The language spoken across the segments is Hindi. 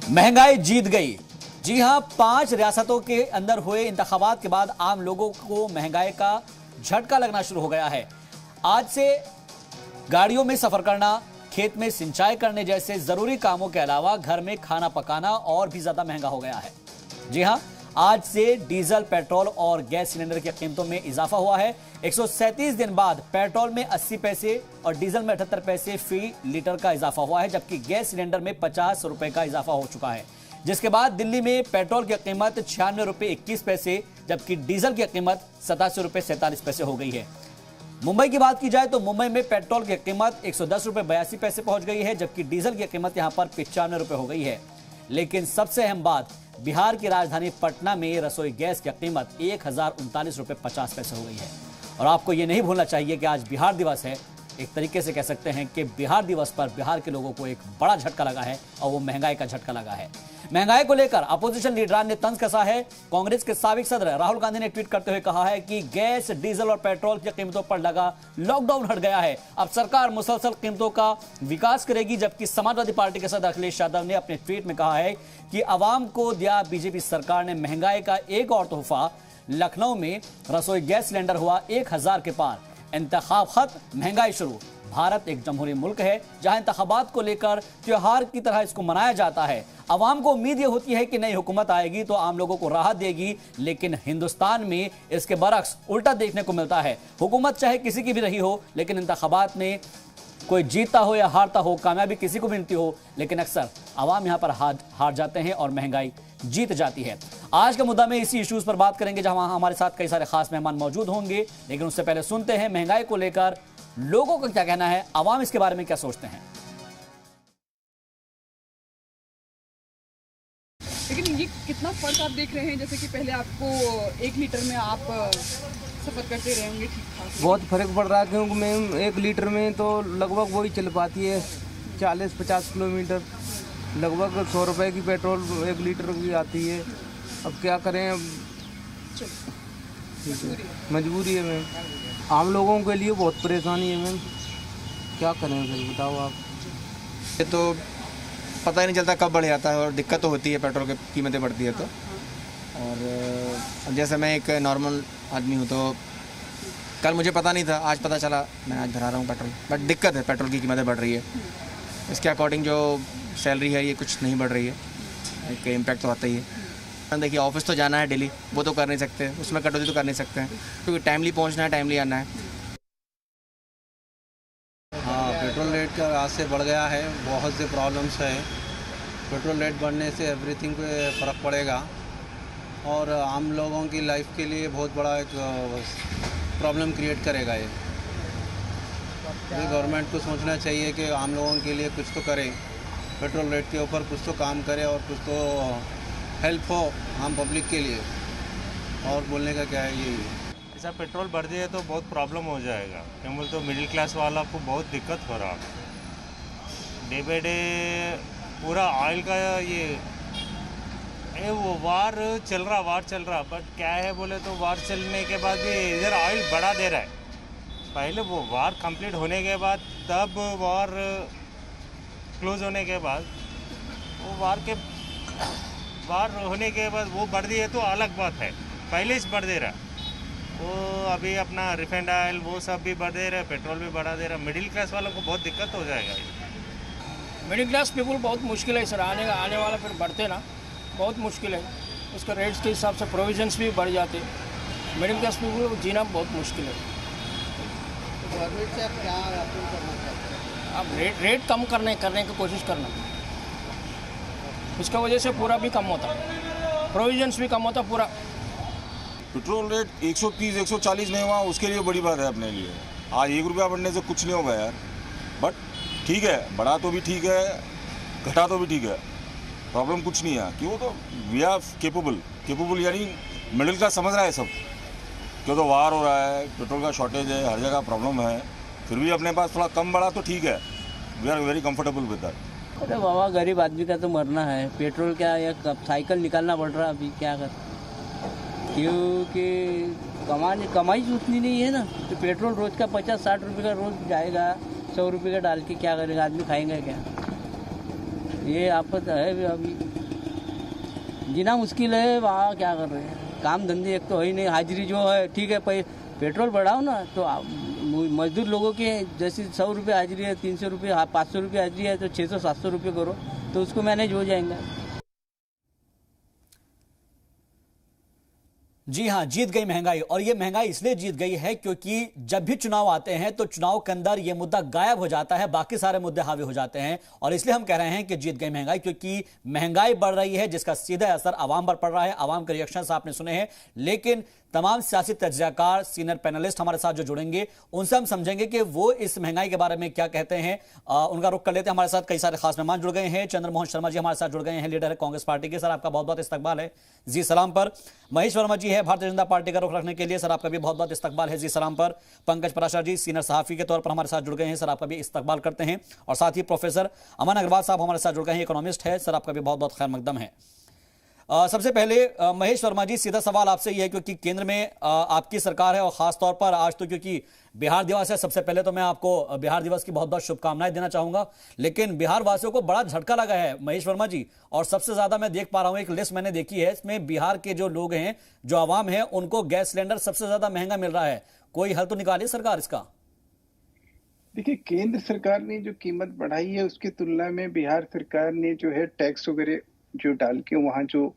महंगाई जीत गई। जी हां, 5 रियासतों के अंदर हुए इंतखाबात के बाद आम लोगों को महंगाई का झटका लगना शुरू हो गया है। आज से गाड़ियों में सफर करना, खेत में सिंचाई करने जैसे जरूरी कामों के अलावा घर में खाना पकाना और भी ज्यादा महंगा हो गया है। जी हां, आज से डीजल, पेट्रोल और गैस सिलेंडर की कीमतों में इजाफा हुआ है। 137 दिन बाद पेट्रोल में 80 पैसे और डीजल में 78 पैसे फी लीटर का इजाफा हुआ है, जबकि गैस सिलेंडर में 50 रुपए का इजाफा हो चुका है। जिसके बाद दिल्ली में पेट्रोल की कीमत 96 रुपए 21 पैसे, जबकि डीजल की कीमत 87 रुपए 47 पैसे हो गई है। मुंबई की बात की जाए तो मुंबई में पेट्रोल की कीमत 110 रुपए 82 पैसे पहुंच गई है, जबकि डीजल की कीमत यहां पर 95 रुपए हो गई है। लेकिन सबसे अहम बात, बिहार की राजधानी पटना में रसोई गैस की कीमत 1039 रुपए 50 पैसे हो गई है। और आपको ये नहीं भूलना चाहिए कि आज बिहार दिवस है। एक तरीके से कह सकते हैं कि बिहार दिवस पर बिहार के लोगों को एक बड़ा झटका लगा है और वो महंगाई का झटका लगा है। महंगाई को लेकर अपोजिशन लीडरान ने तंज कसा है। कांग्रेस के साबिक सदर राहुल गांधी ने ट्वीट करते हुए कहा है कि गैस, डीजल और पेट्रोल की कीमतों पर लगा लॉकडाउन हट गया है। अब सरकार मुसलसल कीमतों का विकास करेगी। जबकि समाजवादी पार्टी के सदर अखिलेश यादव ने अपने ट्वीट में कहा है कि अवाम को दिया बीजेपी सरकार ने महंगाई का एक और तोहफा। लखनऊ में रसोई गैस सिलेंडर हुआ 1000 के पार। इंतखाब खत्म, महंगाई शुरू। भारत एक जमहूरी मुल्क है जहां इंतखाबात को लेकर त्योहार की तरह इसको मनाया जाता है। अवाम को उम्मीद यह होती है कि नई हुकूमत आएगी तो आम लोगों को राहत देगी, लेकिन हिंदुस्तान में इसके बरक्स उल्टा देखने को मिलता है। हुकूमत चाहे किसी की भी रही हो, लेकिन इंतखाबात में कोई जीतता हो या हारता हो, कामयाबी किसी को भी मिलती हो, लेकिन अक्सर अवाम यहां पर हार जाते हैं और महंगाई जीत जाती है। आज के मुद्दा में इसी इश्यूज पर बात करेंगे, जहां हमारे साथ कई सारे खास मेहमान मौजूद होंगे। लेकिन उससे पहले सुनते हैं महंगाई को लेकर लोगों का क्या कहना है, अवाम इसके बारे में क्या सोचते हैं। लेकिन ये कितना फर्क आप देख रहे हैं, जैसे कि पहले आपको 1 लीटर में आप सफर करते रहे होंगे ठीक ठाक। बहुत फर्क पड़ रहा है, क्योंकि मैम 1 लीटर में तो लगभग वही चल पाती है 40-50 किलोमीटर। लगभग 100 रुपए की पेट्रोल 1 लीटर की आती है। अब क्या करें, अब मजबूरी है मैम। आम लोगों के लिए बहुत परेशानी है मैम, क्या करें फिर बताओ आप। ये तो पता ही नहीं चलता कब बढ़ जाता है और दिक्कत तो होती है, पेट्रोल की कीमतें बढ़ती है तो। और जैसे मैं एक नॉर्मल आदमी हूँ तो कल मुझे पता नहीं था, आज पता चला, मैं आज भरा रहा हूँ पेट्रोल। बट दिक्कत है, पेट्रोल की कीमतें बढ़ रही है। इसके अकॉर्डिंग जो सैलरी है ये कुछ नहीं बढ़ रही है, एक इम्पैक्ट तो आता ही है। देखिए, ऑफिस तो जाना है डेली, वो तो कर नहीं सकते, उसमें कटौती तो कर नहीं सकते हैं, क्योंकि टाइमली पहुँचना है, टाइमली आना है। हाँ, पेट्रोल रेट का आज से बढ़ गया है, बहुत से प्रॉब्लम्स है। पेट्रोल रेट बढ़ने से एवरीथिंग पे फ़र्क पड़ेगा और आम लोगों की लाइफ के लिए बहुत बड़ा एक प्रॉब्लम क्रिएट करेगा ये। गवर्नमेंट को सोचना चाहिए कि आम लोगों के लिए कुछ तो करे, पेट्रोल रेट के ऊपर कुछ तो काम करे और कुछ तो हेल्प हो आम पब्लिक के लिए। और बोलने का क्या है, यही है। ऐसा पेट्रोल बढ़ जाए तो बहुत प्रॉब्लम हो जाएगा, क्या बोलते तो मिडिल क्लास वाला को बहुत दिक्कत हो रहा है। डे बाई डे पूरा ऑयल का ये वो वार चल रहा, बट क्या है बोले तो वार चलने के बाद भी इधर ऑयल बढ़ा दे रहा है। पहले वो वार कंप्लीट होने के बाद, तब वार क्लोज होने के बाद, वो वार होने के बाद वो बढ़ दिए तो अलग बात है, पहले से बढ़ दे रहा। वो अभी अपना रिफाइंड ऑयल वो सब भी बढ़ दे रहा है, पेट्रोल भी बढ़ा दे रहा है। मिडिल क्लास वालों को बहुत दिक्कत हो जाएगा। मिडिल क्लास पीपल बहुत मुश्किल है सर, आने वाला फिर बढ़ते ना, बहुत मुश्किल है। उसका रेट्स के हिसाब से प्रोविजंस भी बढ़ जाते, मिडिल क्लास पीपल को जीना बहुत मुश्किल है। तो गवर्नमेंट से आप क्या अपील करना चाहते हैं? आप रेट कम करने की कोशिश करना, इसका वजह से पूरा भी कम होता, प्रोविजंस भी कम होता पूरा। पेट्रोल रेट 130-140 नहीं हुआ, उसके लिए बड़ी बात है अपने लिए। आज 1 रुपया बढ़ने से कुछ नहीं होगा यार, बट ठीक है, बढ़ा तो भी ठीक है, घटा तो भी ठीक है, प्रॉब्लम कुछ नहीं है। क्यों, तो वी आर केपेबल, यानी मिडिल क्लास समझ रहा है सब। क्यों तो वार हो रहा है, पेट्रोल का शॉर्टेज है, हर जगह प्रॉब्लम है, फिर भी अपने पास थोड़ा कम बढ़ा तो ठीक है, we are very comfortable with that. अरे बाबा, गरीब आदमी का तो मरना है। पेट्रोल क्या, या साइकिल निकालना पड़ रहा अभी, क्या कर, क्योंकि कमाई उतनी नहीं है ना। तो पेट्रोल रोज का 50-60 रुपये का रोज जाएगा, 100 रुपये का डाल के क्या करेगा आदमी, खाएंगे क्या? ये आफत है अभी। जीना मुश्किल है, वहाँ क्या कर रहे हैं, काम धंधे एक तो है ही नहीं, हाजिरी जो है ठीक है, पेट्रोल बढ़ाओ ना तो मजदूर लोगों के जैसे 100 रुपये हाजिरी है, 300 रुपये 500 रुपये हाजिरी है, तो 600-700 रुपये करो तो उसको मैनेज हो जाएगा। जी हां, जीत गई महंगाई। और ये महंगाई इसलिए जीत गई है क्योंकि जब भी चुनाव आते हैं तो चुनाव के अंदर ये मुद्दा गायब हो जाता है, बाकी सारे मुद्दे हावी हो जाते हैं। और इसलिए हम कह रहे हैं कि जीत गई महंगाई, क्योंकि महंगाई बढ़ रही है जिसका सीधा असर आवाम पर पड़ रहा है। आवाम के रिएक्शंस आपने सुने हैं, लेकिन तमाम सियासी तज्जियाकार, सीनियर पैनलिस्ट हमारे साथ जो जुड़ेंगे उनसे हम समझेंगे कि वो इस महंगाई के बारे में क्या कहते हैं। उनका रुख कर लेते हैं। हमारे साथ कई सारे खास मेहमान जुड़ गए हैं। चंद्रमोहन शर्मा जी हमारे साथ जुड़ गए हैं, लीडर है कांग्रेस पार्टी के। सर आपका बहुत बहुत इस्तकबाल है, जी सलाम पर। महेश वर्मा जी है भारतीय जनता पार्टी का रुख रखने के लिए, सर आपका भी बहुत बहुत इस्तकबाल है, जी सलाम पर। पंकज पराशर जी सीनियर सहाफी के तौर पर हमारे साथ जुड़ गए हैं, सर आपका भी इस्तकबाल करते हैं। और साथ ही प्रोफेसर अमन अग्रवाल साहब हमारे साथ जुड़ गए हैं, इकोनॉमिस्ट है, सर आपका भी बहुत बहुत खैर मकदम है। सबसे पहले महेश वर्मा जी, सीधा सवाल आपसे ये है क्योंकि केंद्र में आपकी सरकार है और खास तौर पर आज तो क्योंकि बिहार दिवस है, सबसे पहले तो मैं आपको बिहार दिवस की बहुत बहुत शुभकामनाएं देना चाहूंगा। लेकिन बिहार वासियों को बड़ा झटका लगा है महेश वर्मा जी, और सबसे ज्यादा मैं देख पा रहा हूं, एक लिस्ट मैंने देखी है, इसमें बिहार के जो लोग हैं, जो आवाम है, उनको गैस सिलेंडर सबसे ज्यादा महंगा मिल रहा है। कोई हल तो निकाले सरकार इसका? देखिए, केंद्र सरकार ने जो कीमत बढ़ाई है उसकी तुलना में बिहार सरकार ने जो है टैक्स वगैरह जो डाल के वहाँ जो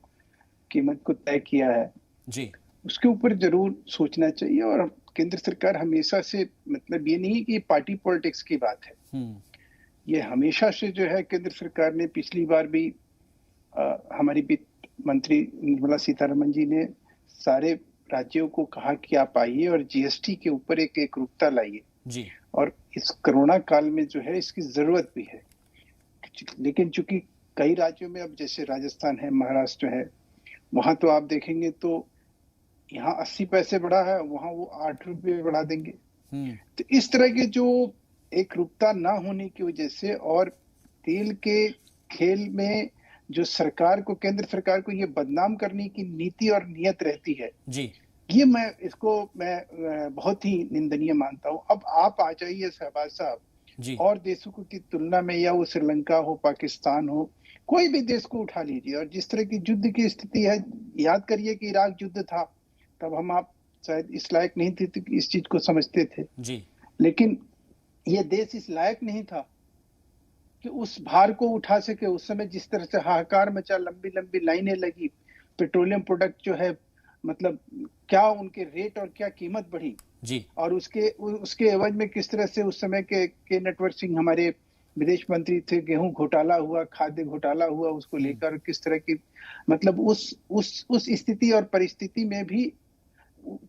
कीमत को तय किया है जी, उसके ऊपर जरूर सोचना चाहिए। और केंद्र सरकार हमेशा से, मतलब ये नहीं कि पार्टी पॉलिटिक्स की बात है, ये हमेशा से जो है केंद्र सरकार ने, पिछली बार भी हमारी वित्त मंत्री निर्मला सीतारमण जी ने सारे राज्यों को कहा कि आप आइए और जीएसटी के ऊपर एक एकरूपता लाइए जी। और इस कोरोना काल में जो है इसकी जरूरत भी है। लेकिन चूंकि कई राज्यों में, अब जैसे राजस्थान है, महाराष्ट्र है, वहां तो आप देखेंगे तो यहाँ 80 पैसे बढ़ा है, वहां वो 8 रुपये बढ़ा देंगे। तो इस तरह के जो एकरूपता ना होने की वजह से और तेल के खेल में जो सरकार को, केंद्र सरकार को ये बदनाम करने की नीति और नियत रहती है जी, ये मैं बहुत ही निंदनीय मानता हूँ। अब आप आ जाइए शहबाज साहब जी, और देशों की तुलना में, या वो श्रीलंका हो, पाकिस्तान हो, कोई भी देश को उठा लीजिए, और जिस तरह की युद्ध की स्थिति है, याद करिए कि इराक युद्ध था, तब आप शायद इस लायक नहीं थे कि इस चीज को समझते थे जी, लेकिन ये देश इस लायक नहीं था कि उस भार को उठा सके। उस समय जिस तरह से हाहाकार मचा, लंबी लंबी लाइनें लगी, पेट्रोलियम प्रोडक्ट जो है, मतलब क्या उनके रेट और क्या कीमत बढ़ी जी, और उसके एवज में किस तरह से उस समय के नटवर सिंह हमारे विदेश मंत्री थे, गेहूं घोटाला हुआ, खाद्य घोटाला हुआ, उसको लेकर किस तरह की, मतलब उस स्थिति और परिस्थिति में भी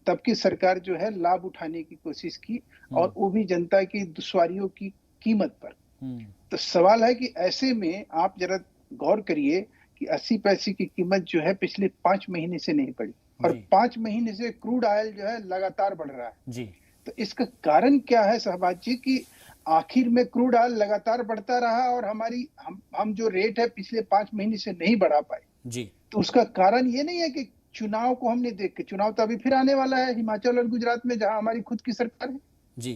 तब की सरकार जो है लाभ उठाने की कोशिश की, और वो भी जनता की दुश्वारियों की कीमत पर। तो सवाल है कि ऐसे में आप जरा गौर करिए कि 80 पैसे की कीमत जो है पिछले 5 महीने से नहीं बढ़ी, और 5 महीने से क्रूड ऑयल जो है लगातार बढ़ रहा है जी। तो इसका कारण क्या है शहबाज जी, कि आखिर में क्रूड ऑयल लगातार बढ़ता रहा और हम जो रेट है पिछले 5 महीने से नहीं बढ़ा पाए जी। तो उसका कारण ये नहीं है कि चुनाव को हमने देख के, चुनाव तो अभी फिर आने वाला है हिमाचल और गुजरात में, जहां हमारी खुद की सरकार है जी।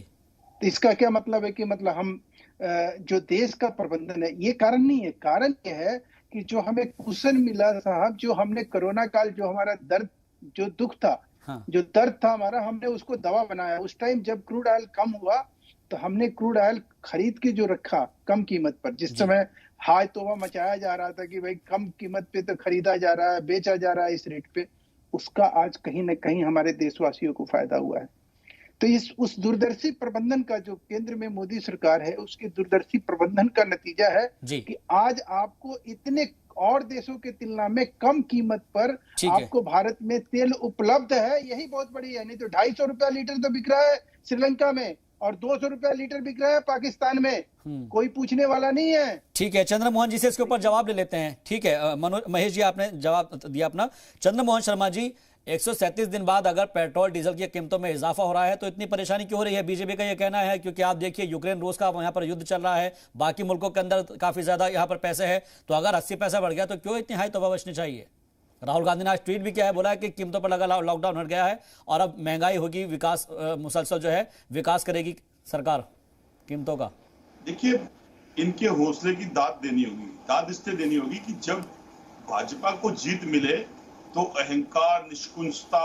तो इसका क्या मतलब है कि मतलब हम जो देश का प्रबंधन है, ये कारण नहीं है। कारण ये है कि जो हमें कुशन मिला साहब, जो हमने कोरोना काल, जो हमारा दर्द, जो दुख था, जो दर्द था हमारा, हमने उसको दवा बनाया। उस टाइम जब क्रूड ऑयल कम हुआ तो हमने क्रूड ऑयल खरीद के जो रखा कम कीमत पर, जिस समय हाय तौबा मचाया जा रहा था कि भाई कम कीमत पे तो खरीदा जा रहा है, बेचा जा रहा है इस रेट पे, उसका आज कहीं ना कहीं हमारे देशवासियों को फायदा हुआ है। तो उस दूरदर्शी प्रबंधन का जो केंद्र में मोदी सरकार है, उसके दूरदर्शी प्रबंधन का नतीजा है कि आज आपको इतने और देशों की तुलना में कम कीमत पर आपको भारत में तेल उपलब्ध है। यही बहुत बड़ी है। नहीं तो 250 रुपया लीटर तो बिक रहा है श्रीलंका में और 200 रुपया लीटर बिक रहा है पाकिस्तान में, कोई पूछने वाला नहीं है। ठीक है, चंद्रमोहन जी से इसके ऊपर जवाब ले लेते हैं। ठीक है महेश जी, आपने जवाब दिया अपना। चंद्रमोहन शर्मा जी, 137 दिन बाद अगर पेट्रोल डीजल की कीमतों में इजाफा हो रहा है तो इतनी परेशानी क्यों हो रही है? बीजेपी का यह कहना है क्योंकि आप देखिए यूक्रेन रूस का यहाँ पर युद्ध चल रहा है, बाकी मुल्कों के अंदर काफी ज्यादा यहाँ पर पैसे है, तो अगर 80 पैसा बढ़ गया तो क्यों इतनी हाई तोबा बचनी चाहिए? राहुल गांधी ने आज ट्वीट भी किया है, बोला है कि कीमतों पर लगा लॉकडाउन हट गया है और अब महंगाई होगी, विकास मुसलसल जो है विकास करेगी सरकार कीमतों का। देखिए, इनके हौसले की दाद देनी होगी। दाद इससे देनी होगी कि जब भाजपा को जीत मिले तो अहंकार, निष्कुंजता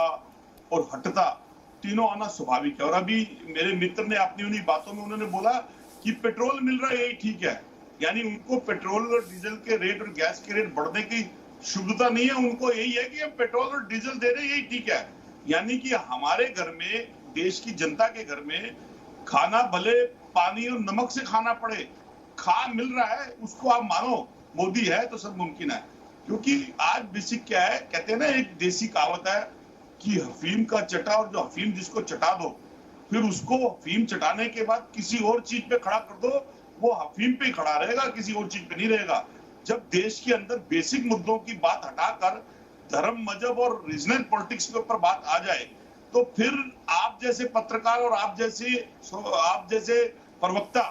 और हठता तीनों आना स्वाभाविक है। और अभी मेरे मित्र ने अपनी उन्हीं बातों में उन्होंने बोला कि पेट्रोल मिल रहा है यही ठीक है, यानी उनको पेट्रोल और डीजल के रेट और गैस के रेट बढ़ने की शुद्धता नहीं है, उनको यही है कि हम पेट्रोल और डीजल दे रहे हैं यही ठीक है। यानी कि हमारे घर में, देश की जनता के घर में खाना भले पानी और नमक से खाना पड़े, खा मिल रहा है, उसको आप मानो मोदी है तो सब मुमकिन है। क्योंकि आज बेसिक क्या है, कहते हैं ना एक देसी कहावत है कि अफीम का चटा, और जो अफीम जिसको चटा दो फिर उसको अफीम चटाने के बाद किसी और चीज पे खड़ा कर दो, वो अफीम पे खड़ा रहेगा, किसी और चीज पे नहीं रहेगा। जब देश के अंदर बेसिक मुद्दों की बात हटाकर धर्म, मजहब और रीजनल पॉलिटिक्स के ऊपर बात आ जाए तो फिर आप जैसे पत्रकार और आप जैसे प्रवक्ता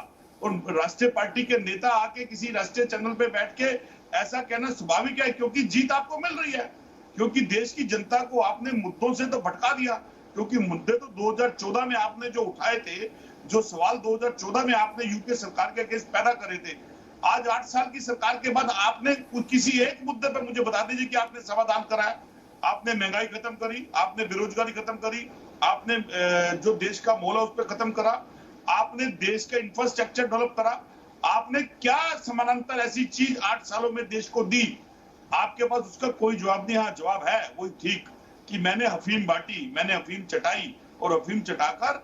और राष्ट्रीय पार्टी के नेता आके किसी राष्ट्रीय चैनल पे बैठ के ऐसा कहना स्वाभाविक है, क्योंकि जीत आपको मिल रही है, क्योंकि देश की जनता को आपने मुद्दों से तो भटका दिया। क्योंकि मुद्दे तो 2014 में आपने जो उठाए थे, जो सवाल 2014 में आपने यूपीए सरकार के अगेंस्ट पैदा करे थे, आज 8 साल की सरकार के बाद आपने किसी एक मुद्दे पर मुझे बता दीजिए कि आपने समाधान कराया। आपने महंगाई खत्म करी, आपने बेरोजगारी खत्म करी, आपने जो देश का मोल है उस पर खत्म करा, आपने देश का इंफ्रास्ट्रक्चर डेवलप करा, आपने क्या समानांतर ऐसी चीज 8 सालों में देश को दी? आपके पास उसका कोई जवाब नहीं। हाँ, जवाब है वही ठीक कि मैंने अफीम बांटी, मैंने अफीम चटाई और अफीम चटाकर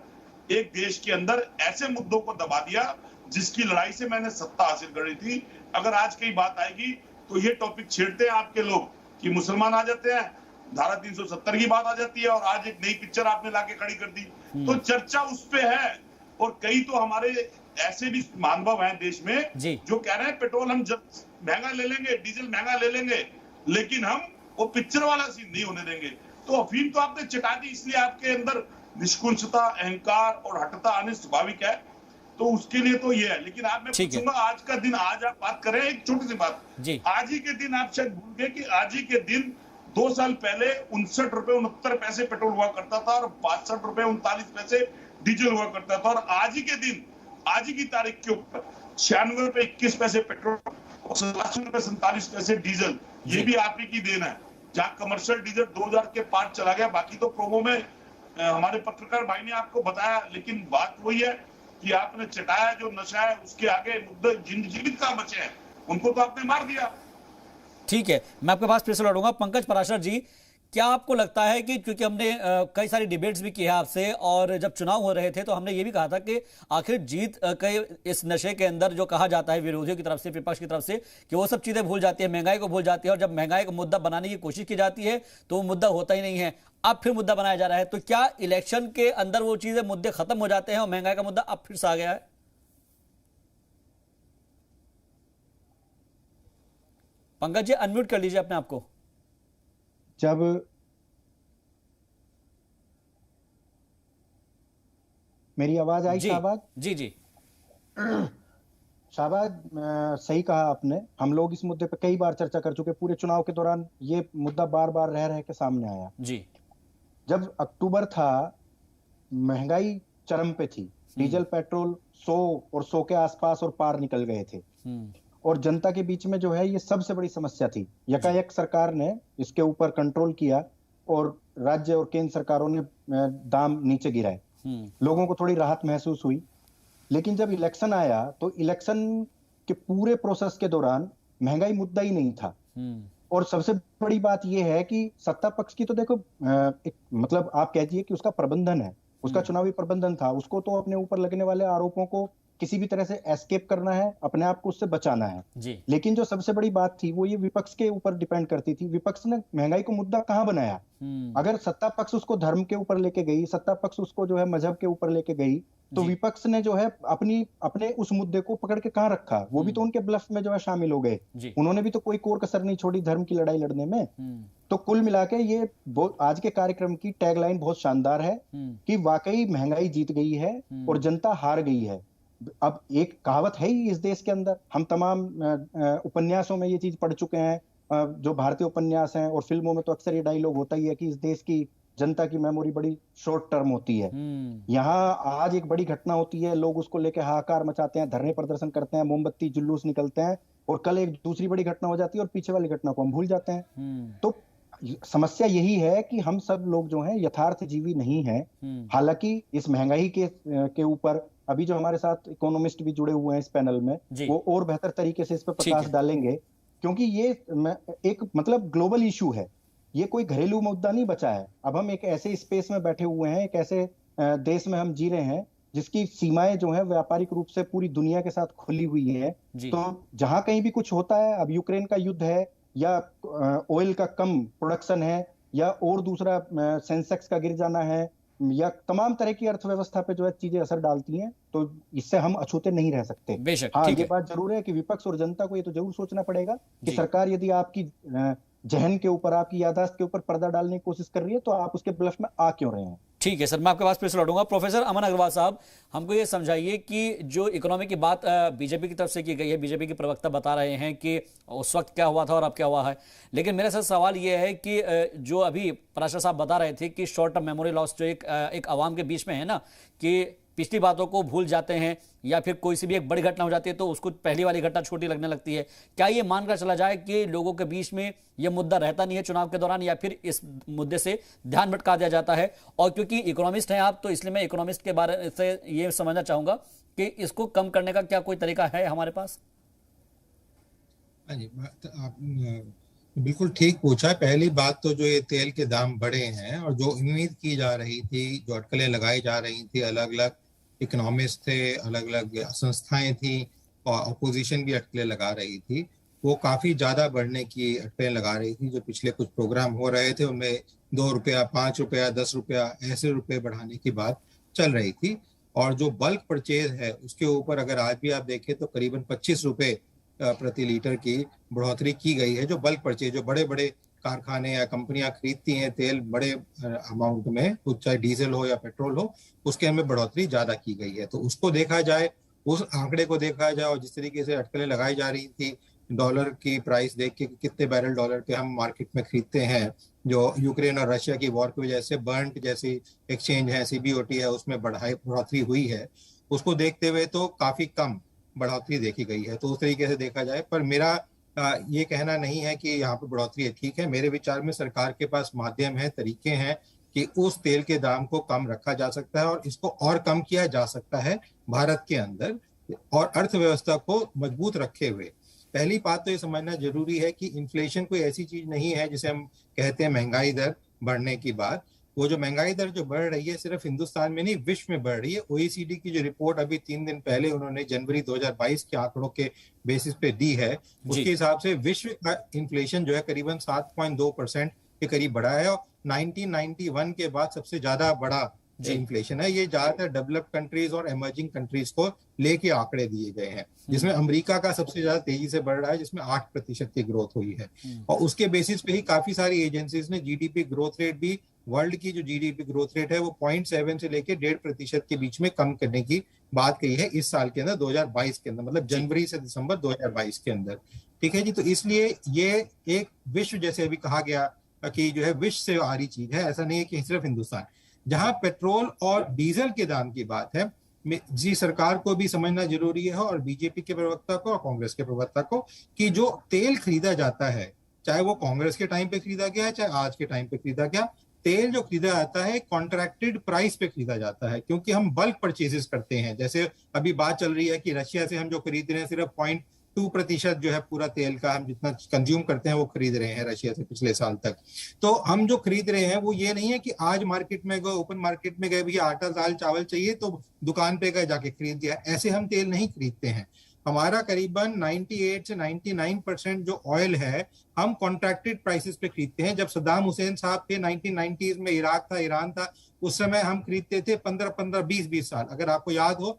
एक देश के अंदर ऐसे मुद्दों को दबा दिया जिसकी लड़ाई से मैंने सत्ता हासिल करी थी। अगर आज की बात आएगी तो ये टॉपिक छेड़ते हैं आपके लोग कि मुसलमान आ जाते हैं, धारा 370 की बात आ जाती है, और आज एक नई पिक्चर आपने लाके खड़ी कर दी, तो चर्चा उस पे है। और कई तो हमारे ऐसे भी मानव हैं देश में जो कह रहे हैं पेट्रोल हम महंगा ले लेंगे, डीजल महंगा ले लेंगे, लेकिन हम वो पिक्चर वाला सीन नहीं होने देंगे। तो अफीम तो आपने चटा दी, इसलिए आपके अंदर निष्कुंजता, अहंकार और हठता आने स्वाभाविक है। तो उसके लिए तो ये है। लेकिन आप मैं पूछूंगा, आज का दिन, आज आप बात करें एक छोटी सी बात, आज ही के दिन आप शायद भूल गए कि आज ही के दिन 2 साल पहले 59 रुपए 69 पैसे पेट्रोल हुआ करता था और 62 रुपए 39 पैसे डीजल हुआ करता था। और आज ही के दिन, आज ही की तारीख के ऊपर 96 रुपए 21 पैसे पेट्रोल और 87 रुपए 47 पैसे डीजल। ये भी आप ही की देन है। जहाँ कमर्शियल डीजल 2000 के पार चला गया, बाकी तो प्रोमो में हमारे पत्रकार भाई ने आपको बताया। लेकिन बात वही है कि आपने चटाया जो नशा है, उसके आगे मुद्दे जीवित कहाँ बचे हैं, उनको तो आपने मार दिया। ठीक है, मैं आपके पास फिर से लौटूंगा। पंकज पराशर जी, क्या आपको लगता है कि क्योंकि हमने कई सारी डिबेट्स भी की है आपसे, और जब चुनाव हो रहे थे तो हमने ये भी कहा था कि आखिर जीत के इस नशे के अंदर जो कहा जाता है विरोधियों की तरफ से, विपक्ष की तरफ से, कि वो सब चीजें भूल जाती है, महंगाई को भूल जाती है, और जब महंगाई को मुद्दा बनाने की कोशिश की जाती है तो वो मुद्दा होता ही नहीं है। अब फिर मुद्दा बनाया जा रहा है, तो क्या इलेक्शन के अंदर वो चीजें, मुद्दे खत्म हो जाते हैं और महंगाई का मुद्दा अब फिर से आ गया है? पंकज जी, अनम्यूट कर लीजिए अपने आपको। जब मेरी आवाज आई शाहबाज? जी जी शाहबाज, सही कहा आपने। हम लोग इस मुद्दे पे कई बार चर्चा कर चुके, पूरे चुनाव के दौरान ये मुद्दा बार बार रह के सामने आया जी। जब अक्टूबर था, महंगाई चरम पे थी, डीजल पेट्रोल 100 और 100 के आसपास और पार निकल गए थे, और जनता के बीच में जो है ये सबसे बड़ी समस्या थी। यकायक सरकार ने इसके ऊपर कंट्रोल किया और राज्य और केंद्र सरकारों ने दाम नीचे गिराए, लोगों को थोड़ी राहत महसूस हुई। लेकिन जब इलेक्शन आया तो इलेक्शन के पूरे प्रोसेस के दौरान महंगाई मुद्दा ही नहीं था। और सबसे बड़ी बात यह है कि सत्ता पक्ष की तो देखो, एक मतलब आप कह दीजिए कि उसका प्रबंधन है, उसका चुनावी प्रबंधन था, उसको तो अपने ऊपर लगने वाले आरोपों को किसी भी तरह से एस्केप करना है, अपने आप को उससे बचाना है जी। लेकिन जो सबसे बड़ी बात थी वो ये विपक्ष के ऊपर डिपेंड करती थी। विपक्ष ने महंगाई को मुद्दा कहां बनाया? अगर सत्ता पक्ष उसको धर्म के ऊपर लेके गई, सत्ता पक्ष उसको जो है मजहब के ऊपर लेके गई, तो विपक्ष ने जो है अपने उस मुद्दे को पकड़ के कहां रखा? वो भी तो उनके ब्लफ में जो है शामिल हो गए, उन्होंने भी तो कोई कोर कसर नहीं छोड़ी धर्म की लड़ाई लड़ने में। तो कुल मिला के ये आज के कार्यक्रम की टैगलाइन बहुत शानदार है कि वाकई महंगाई जीत गई है और जनता हार गई है। अब एक कहावत है ही इस देश के अंदर, हम तमाम उपन्यासों में ये चीज पढ़ चुके हैं, जो भारतीय उपन्यास हैं और फिल्मों में तो अक्सर ये डायलॉग होता ही है कि इस देश की जनता की मेमोरी बड़ी शॉर्ट टर्म होती है। यहाँ आज एक बड़ी घटना होती है, लोग उसको लेके हाहाकार मचाते हैं, धरने प्रदर्शन करते हैं, मोमबत्ती जुलूस निकलते हैं और कल एक दूसरी बड़ी घटना हो जाती है और पीछे वाली घटना को हम भूल जाते हैं। तो समस्या यही है कि हम सब लोग जो हैं यथार्थजीवी नहीं हैं। हालांकि इस महंगाई के ऊपर अभी जो हमारे साथ इकोनॉमिस्ट भी जुड़े हुए हैं इस पैनल में, वो और बेहतर तरीके से इस पर प्रकाश डालेंगे, क्योंकि ये एक मतलब ग्लोबल इशू है, ये कोई घरेलू मुद्दा नहीं बचा है। अब हम एक ऐसे स्पेस में बैठे हुए हैं, एक ऐसे देश में हम जी रहे हैं जिसकी सीमाएं जो है व्यापारिक रूप से पूरी दुनिया के साथ खुली हुई है। तो जहां कहीं भी कुछ होता है, अब यूक्रेन का युद्ध है या ऑयल का कम प्रोडक्शन है या और दूसरा सेंसेक्स का गिर जाना है या तमाम तरह की अर्थव्यवस्था पे जो है चीजें असर डालती हैं, तो इससे हम अछूते नहीं रह सकते। बेशक, हाँ, ये बात जरूर है कि विपक्ष और जनता को ये तो जरूर सोचना पड़ेगा कि सरकार यदि आपकी जहन के ऊपर, आपकी याददाश्त के ऊपर पर्दा डालने की कोशिश कर रही है तो आप उसके ब्लफ में आ क्यों रहे हैं। ठीक है सर, मैं आपके पास फिर से लौटूंगा। प्रोफेसर अमन अग्रवाल साहब, हमको ये समझाइए कि जो इकोनॉमी की बात बीजेपी की तरफ से की गई है, बीजेपी के प्रवक्ता बता रहे हैं कि उस वक्त क्या हुआ था और अब क्या हुआ है, लेकिन मेरा सर सवाल ये है कि जो अभी पराशर साहब बता रहे थे कि शॉर्ट टर्म मेमोरी लॉस जो एक आवाम के बीच में है ना, कि पिछली बातों को भूल जाते हैं या फिर कोई सी भी एक बड़ी घटना हो जाती है तो उसको पहली वाली घटना छोटी लगने लगती है। क्या ये मानकर चला जाए कि लोगों के बीच में ये मुद्दा रहता नहीं है चुनाव के दौरान, या फिर इस मुद्दे से ध्यान भटका दिया जाता है? और क्योंकि इकोनॉमिस्ट हैं आप, तो इसलिए मैं इकोनॉमिस्ट के बारे से ये समझना चाहूंगा कि इसको कम करने का क्या कोई तरीका है हमारे पास? आप बिल्कुल ठीक पूछा। पहली बात तो जो ये तेल के दाम बढ़े हैं और जो उम्मीद की जा रही थी, जो अटकलें लगाई जा रही थी, अलग अलग इकोनॉमिस्ट थे, अलग अलग संस्थाएं थी और अपोजिशन भी अटकलें लगा रही थी, वो काफ़ी ज़्यादा बढ़ने की अटकलें लगा रही थी। जो पिछले कुछ प्रोग्राम हो रहे थे उनमें 2 रुपया, 5 रुपया, 10 रुपया ऐसे रुपये बढ़ाने की बात चल रही थी। और जो बल्क परचेज है उसके ऊपर अगर आज भी आप देखें तो करीबन 25 रुपये प्रति लीटर की बढ़ोतरी की गई है। जो बल्क परचेज, जो बड़े बड़े कारखाने या कंपनियां खरीदती हैं तेल बड़े अमाउंट में, चाहे डीजल हो या पेट्रोल हो, उसके में बढ़ोतरी ज्यादा की गई है। तो उसको देखा जाए, उस आंकड़े को देखा जाए और जिस तरीके से अटकलें लगाई जा रही थी, डॉलर की प्राइस देख के कितने बैरल डॉलर के हम मार्केट में खरीदते हैं, जो यूक्रेन और रशिया की वॉर की वजह से बर्न्ट जैसी एक्सचेंज है, CBOT है, उसमें बढ़ोतरी हुई है, उसको देखते हुए तो काफी कम बढ़ोतरी देखी गई है। तो उस तरीके से देखा जाए, पर मेरा ये कहना नहीं है कि यहाँ पे बढ़ोतरी है। ठीक है, मेरे विचार में सरकार के पास माध्यम है, तरीके हैं कि उस तेल के दाम को कम रखा जा सकता है और इसको और कम किया जा सकता है भारत के अंदर और अर्थव्यवस्था को मजबूत रखे हुए। पहली बात तो ये समझना जरूरी है कि इन्फ्लेशन कोई ऐसी चीज नहीं है जिसे हम कहते हैं महंगाई दर बढ़ने की बात। वो जो महंगाई दर जो बढ़ रही है सिर्फ हिंदुस्तान में नहीं, विश्व में बढ़ रही है। OECD की जो रिपोर्ट अभी 3 दिन पहले उन्होंने जनवरी 2022 के आंकड़ों के बेसिस पे दी है, उसके हिसाब से विश्व का इन्फ्लेशन जो है करीबन 7.2% के करीब बढ़ा है और 1991 के बाद सबसे ज्यादा बड़ा इन्फ्लेशन है। ये ज्यादातर डेवलप्ड कंट्रीज और इमर्जिंग कंट्रीज को लेके आंकड़े दिए गए हैं, जिसमें अमेरिका का सबसे ज्यादा तेजी से बढ़ रहा है, जिसमें 8% की ग्रोथ हुई है। और उसके बेसिस पे ही काफी सारी एजेंसीज ने जीडीपी ग्रोथ रेट भी, वर्ल्ड की जो जीडीपी ग्रोथ रेट है वो 0.7 से लेके 1.5% के बीच में कम करने की बात कही है इस साल के अंदर, 2022 के अंदर, मतलब जनवरी से दिसंबर 2022 के अंदर। ठीक है जी, तो इसलिए ये एक विश्व, जैसे अभी कहा गया कि जो है विश्व से आ रही चीज है, ऐसा नहीं है कि सिर्फ हिंदुस्तान। जहां पेट्रोल और डीजल के दाम की बात है, जी सरकार को भी समझना जरूरी है और बीजेपी के प्रवक्ता को और कांग्रेस के प्रवक्ता को, कि जो तेल खरीदा जाता है, चाहे वो कांग्रेस के टाइम पे खरीदा गया है, चाहे आज के टाइम पे खरीदा गया, तेल जो खरीदा जाता है कॉन्ट्रैक्टेड प्राइस पे खरीदा जाता है, क्योंकि हम बल्क परचेजेस करते हैं। जैसे अभी बात चल रही है कि रशिया से हम जो खरीद रहे हैं सिर्फ 0.2% जो है पूरा तेल का हम जितना कंज्यूम करते हैं वो खरीद रहे हैं रशिया से पिछले साल तक। तो हम जो खरीद रहे हैं वो ये नहीं है कि आज मार्केट में गए, ओपन मार्केट में गए, भैया आटा दाल चावल चाहिए तो दुकान पे गए जाके खरीद लिया, ऐसे हम तेल नहीं खरीदते हैं। हमारा करीबन 98 से 99% जो ऑयल है हम कॉन्ट्रैक्टेड प्राइसेस पे खरीदते हैं। जब सद्दाम हुसैन साहब थे 1990s में, इराक था, ईरान था, उस समय हम खरीदते थे 15-15, 20-20 साल। अगर आपको याद हो,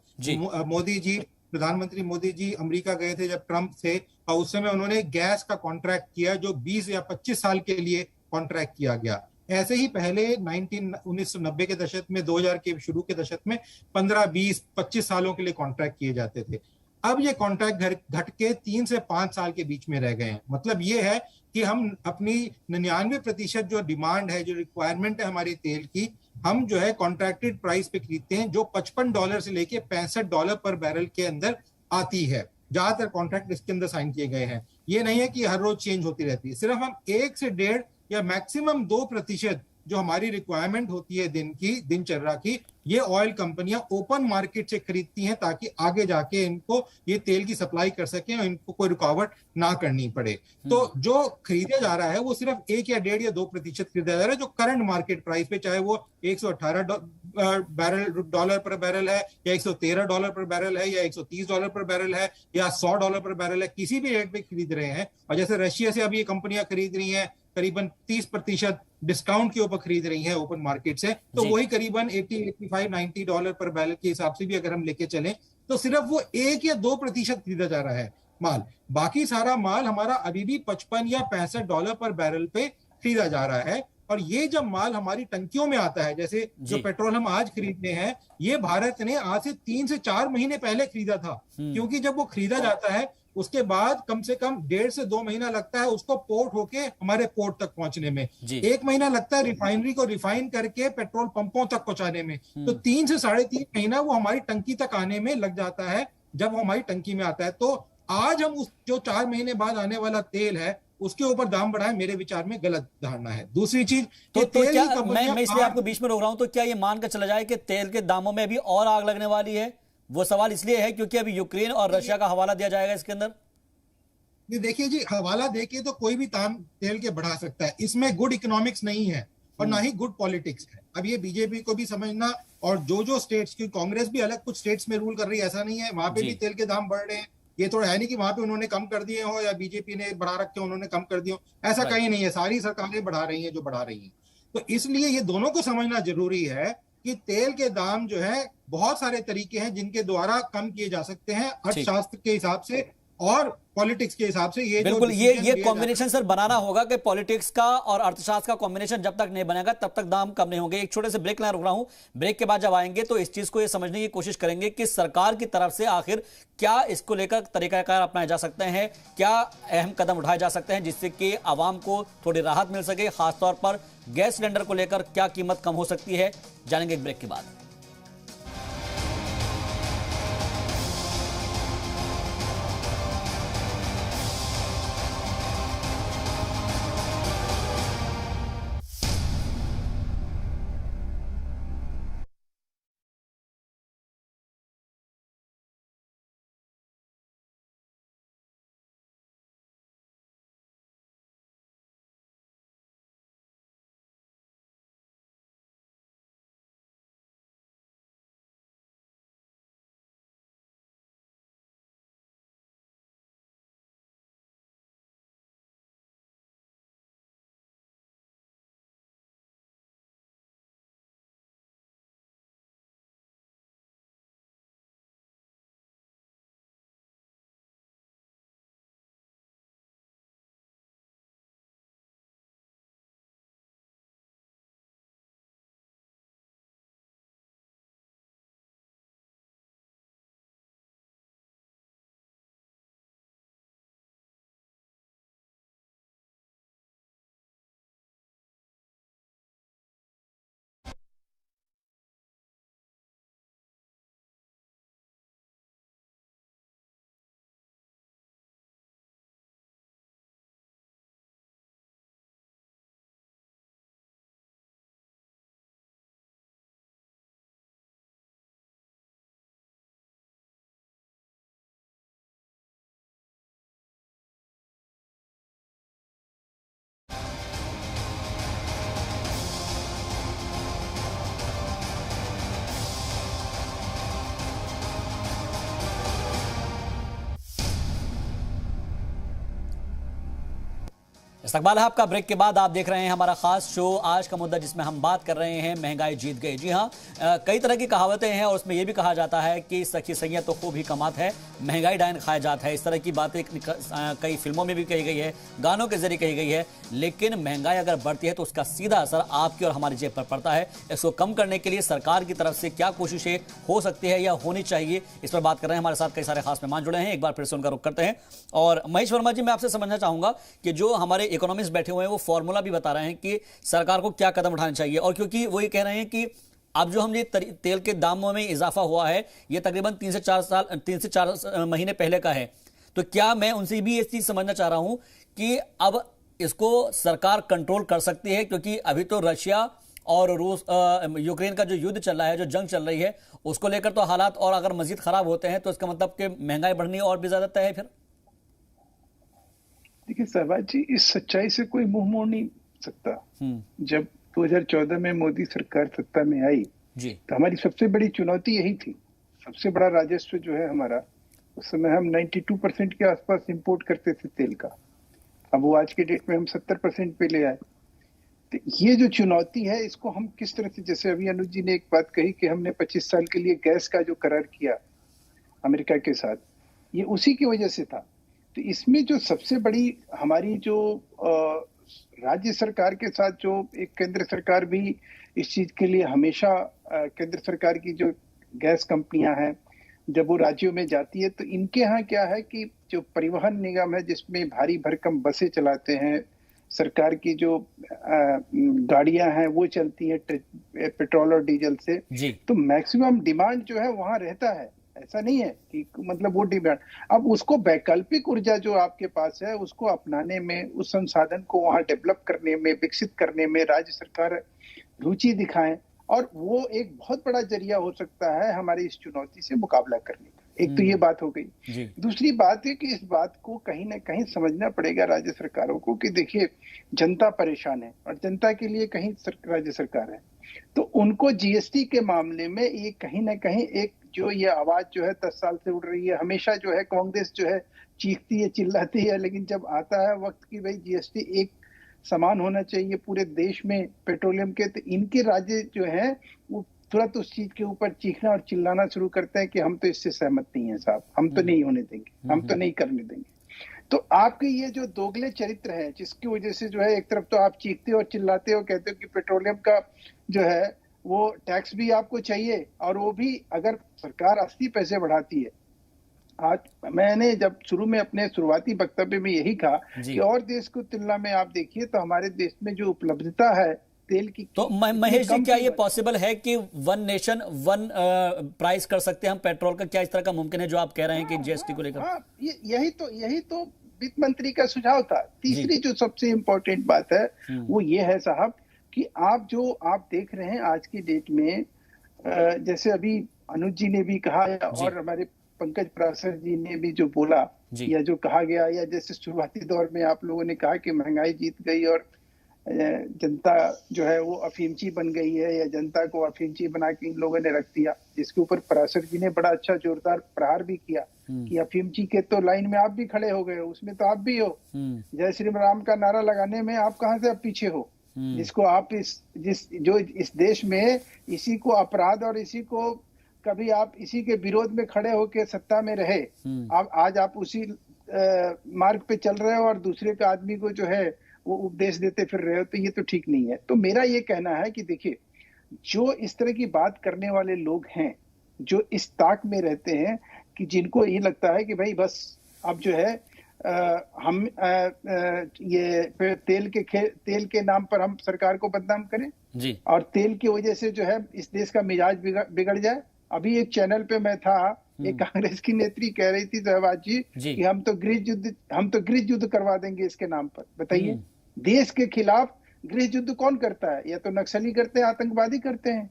मोदी जी, प्रधानमंत्री मोदी जी अमेरिका गए थे जब ट्रंप थे, और उस समय उन्होंने गैस का कॉन्ट्रैक्ट किया जो 20 या 25 साल के लिए कॉन्ट्रैक्ट किया गया। ऐसे ही पहले 1990 के दशक में, 2000 के शुरू के दशक में 15, 20, 25 सालों के लिए कॉन्ट्रैक्ट किए जाते थे। अब ये कॉन्ट्रैक्ट घट के 3 से 5 साल के बीच में रह गए हैं। मतलब ये है कि हम अपनी 99% जो डिमांड है, जो रिक्वायरमेंट है हमारी तेल की, हम जो है कॉन्ट्रैक्टेड प्राइस पे खरीदते हैं, जो $55 से लेके $65 पर बैरल के अंदर आती है। ज्यादातर कॉन्ट्रैक्ट इसके अंदर साइन किए गए हैं। ये नहीं है कि हर रोज चेंज होती रहती है, सिर्फ हम 1 से 1.5 या मैक्सिमम 2% जो हमारी रिक्वायरमेंट होती है दिनचर्या की, ये ऑयल कंपनियां ओपन मार्केट से खरीदती हैं ताकि आगे जाके इनको ये तेल की सप्लाई कर सकें और इनको कोई रुकावट ना करनी पड़े। तो जो खरीदा जा रहा है वो सिर्फ 1 या 1.5 या 2% खरीदा जा रहा है, जो करंट मार्केट प्राइस पे, चाहे वो $118 पर बैरल है या $113 पर बैरल है या $130 पर बैरल है या $100 पर बैरल है, किसी भी रेट पे खरीद रहे हैं। और जैसे रशिया से अभी ये कंपनियां खरीद रही हैं करीबन 30% डिस्काउंट के ऊपर खरीद रही है ओपन मार्केट से, तो वही करीबन $80-85-90 पर बैरल के हिसाब से भी अगर हम लेके चलें तो सिर्फ वो 1 या 2% खरीदा जा रहा है माल। बाकी सारा माल हमारा अभी भी $55 या $65 पर बैरल पे खरीदा जा रहा है। और ये जब माल हमारी टंकियों में आता है, जैसे जो पेट्रोल हम आज खरीदने हैं, ये भारत ने आज से 3 से 4 महीने पहले खरीदा था, क्योंकि जब वो खरीदा जाता है उसके बाद कम से कम 1.5 से 2 महीना लगता है उसको पोर्ट होके हमारे पोर्ट तक पहुंचने में। 1 महीना लगता है रिफाइनरी को रिफाइन करके पेट्रोल पंपों तक पहुंचाने में। तो 3 से 3.5 महीना वो हमारी टंकी तक आने में लग जाता है जब वो हमारी टंकी में आता है। तो आज हम उस जो 4 महीने बाद आने वाला तेल है उसके ऊपर दाम बढ़ाए, मेरे विचार में गलत धारणा है। दूसरी चीज तो क्या मैं इसलिए आपको बीच में रोक रहा हूं, तो क्या ये मानकर चला जाए कि तेल के दामों में भी और आग लगने वाली है? वो सवाल इसलिए है क्योंकि अभी यूक्रेन और रशिया का हवाला दिया जाएगा इसके अंदर। देखिए जी, हवाला देके तो कोई भी दाम तेल के बढ़ा सकता है, इसमें गुड इकोनॉमिक्स नहीं है और ना ही गुड पॉलिटिक्स है। अब ये बीजेपी को भी समझना, और जो स्टेट्स की कांग्रेस भी अलग कुछ स्टेट्स में रूल कर रही है, ऐसा नहीं है, वहां पे भी तेल के दाम बढ़ रहे हैं। ये थोड़ा है नहीं कि वहां पे उन्होंने कम कर दिए हो या बीजेपी ने बढ़ा रखे उन्होंने कम कर दिए हो, ऐसा कहीं नहीं है। सारी सरकारें बढ़ा रही हैं जो बढ़ा रही हैं। तो इसलिए ये दोनों को समझना जरूरी है कि तेल के दाम जो है, बहुत सारे तरीके हैं जिनके द्वारा कम किए जा सकते हैं अर्थशास्त्र के हिसाब से और पॉलिटिक्स के हिसाब से। ये बिल्कुल ये कॉम्बिनेशन सर बनाना होगा कि पॉलिटिक्स का और अर्थशास्त्र का कॉम्बिनेशन जब तक नहीं बनेगा तब तक दाम कम नहीं होंगे। एक छोटे से ब्रेक लेना रुक रहा हूं, ब्रेक के बाद जब आएंगे तो इस चीज को ये समझने की कोशिश करेंगे कि सरकार की तरफ से आखिर क्या इसको लेकर तरीकाकार अपनाए जा सकते हैं, क्या अहम कदम उठाए जा सकते हैं जिससे कि आवाम को थोड़ी राहत मिल सके। खासतौर पर गैस सिलेंडर को लेकर क्या कीमत कम हो सकती है, जानेंगे एक ब्रेक के बाद। इस्तकबाल है आपका ब्रेक के बाद। आप देख रहे हैं हमारा खास शो आज का मुद्दा, जिसमें हम बात कर रहे हैं महंगाई जीत गई। जी हाँ, कई तरह की कहावतें हैं और उसमें यह भी कहा जाता है कि सखी सैय्यद तो खूब ही कमात है, महंगाई डायन खाया जाता है। इस तरह की बातें कई फिल्मों में भी कही गई है, गानों के जरिए कही गई है। लेकिन महंगाई अगर बढ़ती है तो उसका सीधा असर आपकी और हमारी जेब पर पड़ता है। इसको कम करने के लिए सरकार की तरफ से क्या कोशिशें हो सकती है या होनी चाहिए, इस पर बात कर रहे हैं। हमारे साथ कई सारे खास मेहमान जुड़े हैं, एक बार फिर से उनका रुख करते हैं। और महेश वर्मा जी, मैं आपसे समझना चाहूंगा कि जो हमारे इकोनॉमिस्ट बैठे हुए हैं वो फॉर्मूला भी बता रहे हैं कि सरकार को क्या कदम उठाने चाहिए। और क्योंकि वो ये कह रहे हैं कि अब जो हमने तेल के दामों में इजाफा हुआ है ये तकरीबन 3 से 4 महीने पहले का है, तो क्या मैं उनसे भी ये चीज समझना चाह रहा हूं कि अब इसको सरकार कंट्रोल कर सकती है, क्योंकि अभी तो रशिया और रूस यूक्रेन का जो युद्ध चल रहा है, जो जंग चल रही है, उसको लेकर तो हालात और अगर मजीद खराब होते हैं तो इसका मतलब कि महंगाई बढ़नी और भी ज्यादा तय है फिर। देखिए सहवाग जी, इस सच्चाई से कोई मुंह मोड़ नहीं सकता। जब 2014 में मोदी सरकार सत्ता में आई जी, तो हमारी सबसे बड़ी चुनौती यही थी। सबसे बड़ा राजस्व जो है हमारा, उस समय हम 92% के आसपास इंपोर्ट करते थे तेल का, अब वो आज के डेट में हम 70% पे ले आए। तो ये जो चुनौती है, इसको हम किस तरह से, जैसे अभी अनुज जी ने एक बात कही कि हमने 25 साल के लिए गैस का जो करार किया अमेरिका के साथ, ये उसी की वजह से था। तो इसमें जो सबसे बड़ी हमारी जो राज्य सरकार के साथ जो एक केंद्र सरकार भी इस चीज के लिए हमेशा केंद्र सरकार की जो गैस कंपनियां हैं, जब वो राज्यों में जाती है तो इनके यहाँ क्या है कि जो परिवहन निगम है जिसमें भारी भरकम बसें चलाते हैं, सरकार की जो गाड़ियां हैं वो चलती है पेट्रोल और डीजल से, तो मैक्सिमम डिमांड जो है वहां रहता है। ऐसा नहीं है कि मतलब वो डिमांड, अब उसको वैकल्पिक ऊर्जा जो आपके पास है उसको अपनाने में, उस संसाधन को वहां डेवलप करने में, विकसित करने में राज्य सरकार रुचि दिखाएं, और वो एक बहुत बड़ा जरिया हो सकता है हमारी इस चुनौती से मुकाबला करने का। एक तो ये बात हो गई। दूसरी बात है कि इस बात को कहीं ना कहीं समझना पड़ेगा राज्य सरकारों को कि देखिए जनता परेशान है और जनता के लिए कहीं राज्य सरकार है, तो उनको जीएसटी के मामले में ये कहीं ना कहीं एक जो ये आवाज जो है 10 साल से उड़ रही है, हमेशा जो है कांग्रेस जो है चीखती है, चिल्लाती है, लेकिन जब आता है वक्त की भाई जीएसटी एक समान होना चाहिए पूरे देश में पेट्रोलियम के, तो इनके राज्य जो है वो तुरंत उस चीज के ऊपर चीखना और चिल्लाना शुरू करते हैं कि हम तो इससे सहमत नहीं है साहब, हम तो नहीं होने देंगे, हम तो नहीं करने देंगे। तो आपके ये जो दोगले चरित्र है, जिसकी वजह से जो है एक तरफ तो आप चीखते हो और चिल्लाते हो, कहते हो कि पेट्रोलियम का जो है वो टैक्स भी आपको चाहिए, और वो भी अगर सरकार 80 पैसे बढ़ाती है। आज मैंने जब शुरू में अपने शुरुआती वक्तव्य में यही कहा कि और देश की तुलना में आप देखिए तो हमारे देश में जो उपलब्धता है तेल की, तो महेश जी क्या ये पॉसिबल है कि वन नेशन वन प्राइस कर सकते हैं हम पेट्रोल का? क्या इस तरह का मुमकिन है जो आप कह रहे हैं कि जीएसटी को लेकर? हाँ, यही तो वित्त मंत्री का सुझाव था। तीसरी जो सबसे इम्पोर्टेंट बात है वो ये है साहब कि आप देख रहे हैं आज की डेट में, जैसे अभी अनुज जी ने भी कहा और हमारे पंकज प्रासर जी ने भी जो बोला या जो कहा गया, या जैसे शुरुआती दौर में आप लोगों ने कहा कि महंगाई जीत गई और जनता जो है वो अफीमची बन गई है, या जनता को अफीमची बना के इन लोगों ने रख दिया, जिसके ऊपर प्रासर जी ने बड़ा अच्छा जोरदार प्रहार भी किया कि अफीमची के तो लाइन में आप भी खड़े हो गए हो, उसमें तो आप भी हो, जय श्री राम का नारा लगाने में आप कहां से अब पीछे हो, जिसको आप इस देश में इसी को अपराध और इसी को कभी आप इसी के विरोध में खड़े होकर सत्ता में रहे, आप आज आप उसी मार्ग पे चल रहे हो और दूसरे के आदमी को जो है वो उपदेश देते फिर रहे हो, तो ये तो ठीक नहीं है। तो मेरा ये कहना है कि देखिए जो इस तरह की बात करने वाले लोग हैं, जो इस ताक में रहते हैं कि जिनको ये लगता है कि भाई बस अब जो है हम ये तेल के नाम पर हम सरकार को बदनाम करें जी, और तेल की वजह से जो है इस देश का मिजाज बिगड़ जाए। अभी एक चैनल पे मैं था, एक कांग्रेस की नेत्री कह रही थी सहवाग जी कि हम तो गृह युद्ध करवा देंगे इसके नाम पर। बताइए देश के खिलाफ गृह युद्ध कौन करता है? या तो नक्सली करते हैं, आतंकवादी करते हैं।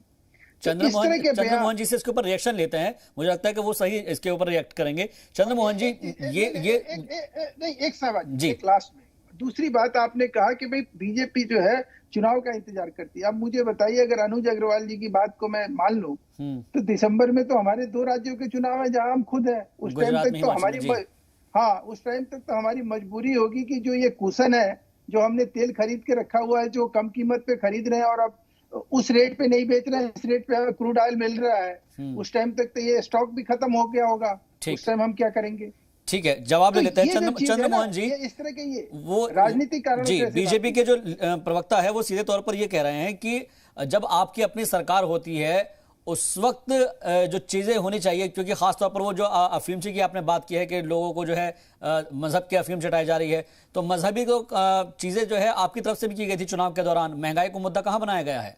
चंद्रमोहन जी से इसके ऊपर रिएक्शन लेते हैं, मुझे लगता है कि वो सही इसके ऊपर रिएक्ट करेंगे। चंद्रमोहन जी नहीं, एक सवाल जी, एक लास्ट में दूसरी बात आपने कहा कि भाई बीजेपी जो है चुनाव का इंतजार करती है। अब मुझे बताइए, अगर अनुज अग्रवाल जी की बात को मैं मान लूं तो दिसंबर में तो हमारे 2 राज्यों के चुनाव है जहां हम खुद हैं। उस टाइम तक तो हमारी मजबूरी होगी कि जो ये कुशन है, जो हमने तेल खरीद के रखा हुआ है, जो कम कीमत पे खरीद रहे हैं और अब उस रेट पे नहीं बेच रहे हैं, इस रेट पे हमें क्रूड ऑयल मिल रहा है, उस टाइम तक तो ये स्टॉक भी खत्म हो गया होगा, उस टाइम हम क्या करेंगे? ठीक है, जवाब ले लेते हैं चंद्रमोहन जी। इस तरह के ये वो राजनीतिक कारणों जी, बीजेपी के जो प्रवक्ता है वो सीधे तौर पर ये कह रहे हैं कि जब आपकी अपनी सरकार होती है उस वक्त जो चीजें होनी चाहिए, क्योंकि खासतौर पर वो जो अफीमची की आपने बात की है कि लोगों को जो है मजहब के अफीम चटाई जा रही है, तो मजहबी को चीजें जो है आपकी तरफ से भी की गई थी चुनाव के दौरान, महंगाई को मुद्दा कहां बनाया गया है?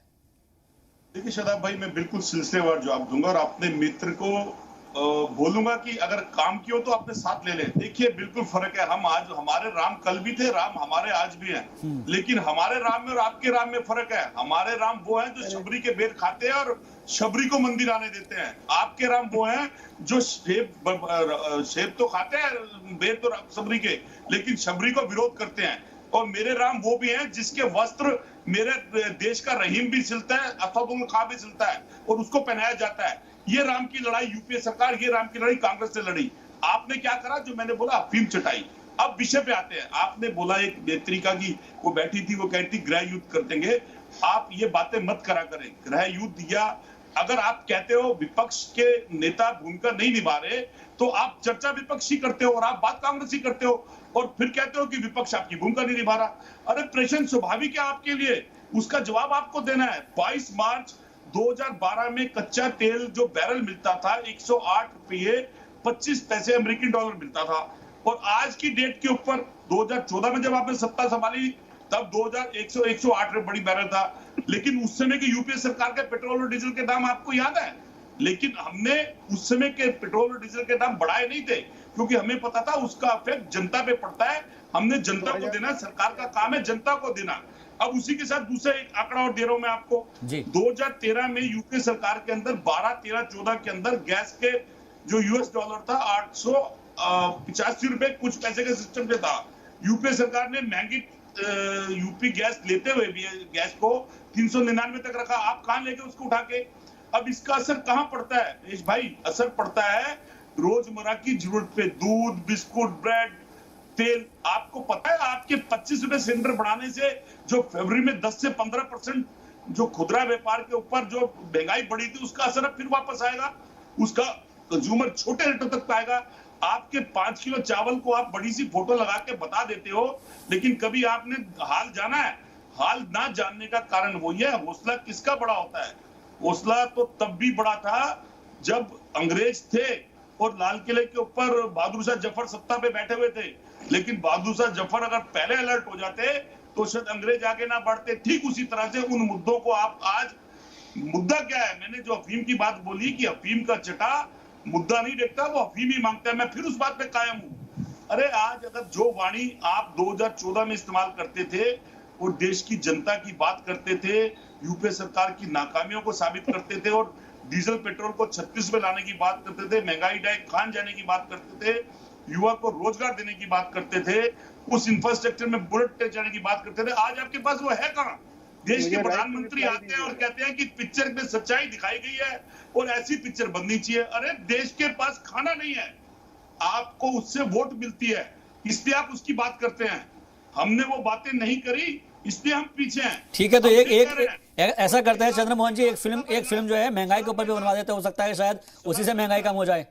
देखिए शादाब भाई, मैं बिल्कुल सिलसिलेवार जवाब दूंगा और अपने मित्र को बोलूंगा कि अगर काम किया तो अपने साथ ले लें। देखिए बिल्कुल फर्क है, हम आज, हमारे राम कल भी थे, राम हमारे आज भी हैं, लेकिन हमारे राम में और आपके राम में फर्क है। हमारे राम वो हैं जो शबरी के बेर खाते हैं और शबरी को मंदिर आने देते हैं। आपके राम वो हैं जो सेब तो खाते हैं, बेर तो शबरी के, लेकिन शबरी को विरोध करते हैं। और मेरे राम वो भी हैं जिसके वस्त्र मेरे देश का रहीम भी सिलता है, असदुल खां भी सिलता है और उसको पहनाया जाता है। ये राम की लड़ाई यूपीए सरकार, ये राम की लड़ाई कांग्रेस से लड़ी। आपने क्या करा, जो मैंने बोला अफीम चटाई। अब विषय पे आते हैं। आपने बोला एक नेत्रिका की वो बैठी थी, वो कहती गृह युद्ध कर देंगे। आप ये बातें मत करा करें, गृह युद्ध, या अगर आप कहते हो विपक्ष के नेता भूमिका नहीं निभा रहे तो आप चर्चा विपक्ष ही करते हो और आप बात कांग्रेस ही करते हो और फिर कहते हो कि विपक्ष आपकी भूमिका नहीं निभा रहा। अरे प्रश्न स्वाभाविक है आपके लिए, उसका जवाब आपको देना है। 22 मार्च 2012 में कच्चा तेल जो बैरल मिलता था 108 रुपये 25 पैसे अमेरिकी डॉलर मिलता था, और आज की डेट के ऊपर 2014 में जब आपने सत्ता संभाली तब 108 रुपये बड़ी बैरल था। लेकिन उस समय की यूपीए सरकार के पेट्रोल और डीजल के दाम आपको याद है, लेकिन हमने उस समय के पेट्रोल और डीजल के दाम बढ़ाए नहीं थे क्योंकि हमें पता था उसका इफेक्ट जनता पे पड़ता है। हमने जनता को देना, सरकार का काम है जनता को देना। अब उसी के साथ दूसरा एक आंकड़ा और दे रहा हूं मैं आपको। 2013 में यूपीए सरकार के अंदर 12, 13, 14 के अंदर गैस के जो यूएस डॉलर था 885 रुपए कुछ पैसे के सिस्टम पे था। यूपीए सरकार ने महंगी यूपी गैस लेते हुए भी गैस को 399 तक रखा। आप कहां लेके उसको उठा के? अब इसका असर कहां पड़ता है महेश भाई? असर पड़ता है रोजमर्रा की जरूरत पे, दूध, बिस्कुट, ब्रेड, तेल। आपको पता है आपके 25 रुपए सिलेंडर बढ़ाने से जो फरवरी में 10 से 15% जो खुदरा व्यापार के ऊपर जो महंगाई बढ़ी थी उसका असर अब फिर वापस आएगा, उसका कंज्यूमर छोटे रेटों तक पाएगा। आपके 5 किलो चावल को आप बड़ी सी फोटो लगा के बता देते हो, लेकिन कभी आपने हाल जाना है? हाल ना जानने का कारण वही है, हौसला किसका बड़ा होता है? हौसला तो तब भी बड़ा था जब अंग्रेज थे और लाल किले के ऊपर बहादुर शाह जफर सत्ता पे बैठे हुए थे। लेकिन बहादुर शाह जफर अगर पहले अलर्ट हो जाते तो शायद अंग्रेज आगे ना बढ़ते। ठीक उसी तरह से उन मुद्दों को आप आज, मुद्दा क्या है? मैंने जो अफीम की बात बोली कि अफीम का चटा मुद्दा नहीं देखता, वो अफीम ही मांगता है। मैं फिर उस बात पे कायम हूं। अरे आज अगर जो वाणी आप 2014 में इस्तेमाल करते थे वो देश की जनता की बात करते थे, यूपीए सरकार की नाकामियों को साबित करते थे और डीजल पेट्रोल को 36 में लाने की बात करते थे, महंगाई डाइट खान जाने की बात करते थे, युवा को रोजगार देने की बात करते थे, उस इंफ्रास्ट्रक्चर में बुलेट ट्रेन जाने की बात करते थे। आज आपके पास वो है कहां? देश के प्रधानमंत्री आते हैं और कहते हैं कि पिक्चर में सच्चाई दिखाई गई है और ऐसी पिक्चर बननी चाहिए। अरे देश के पास खाना नहीं है, आपको उससे वोट मिलती है, इसलिए आप उसकी बात करते हैं। हमने वो बातें नहीं करी, इसलिए हम पीछे हैं। ठीक है, तो एक ऐसा करते हैं चंद्रमोहन जी, एक फिल्म जो है महंगाई के ऊपर भी बनवा देते, हो सकता है शायद उसी से महंगाई कम हो जाए।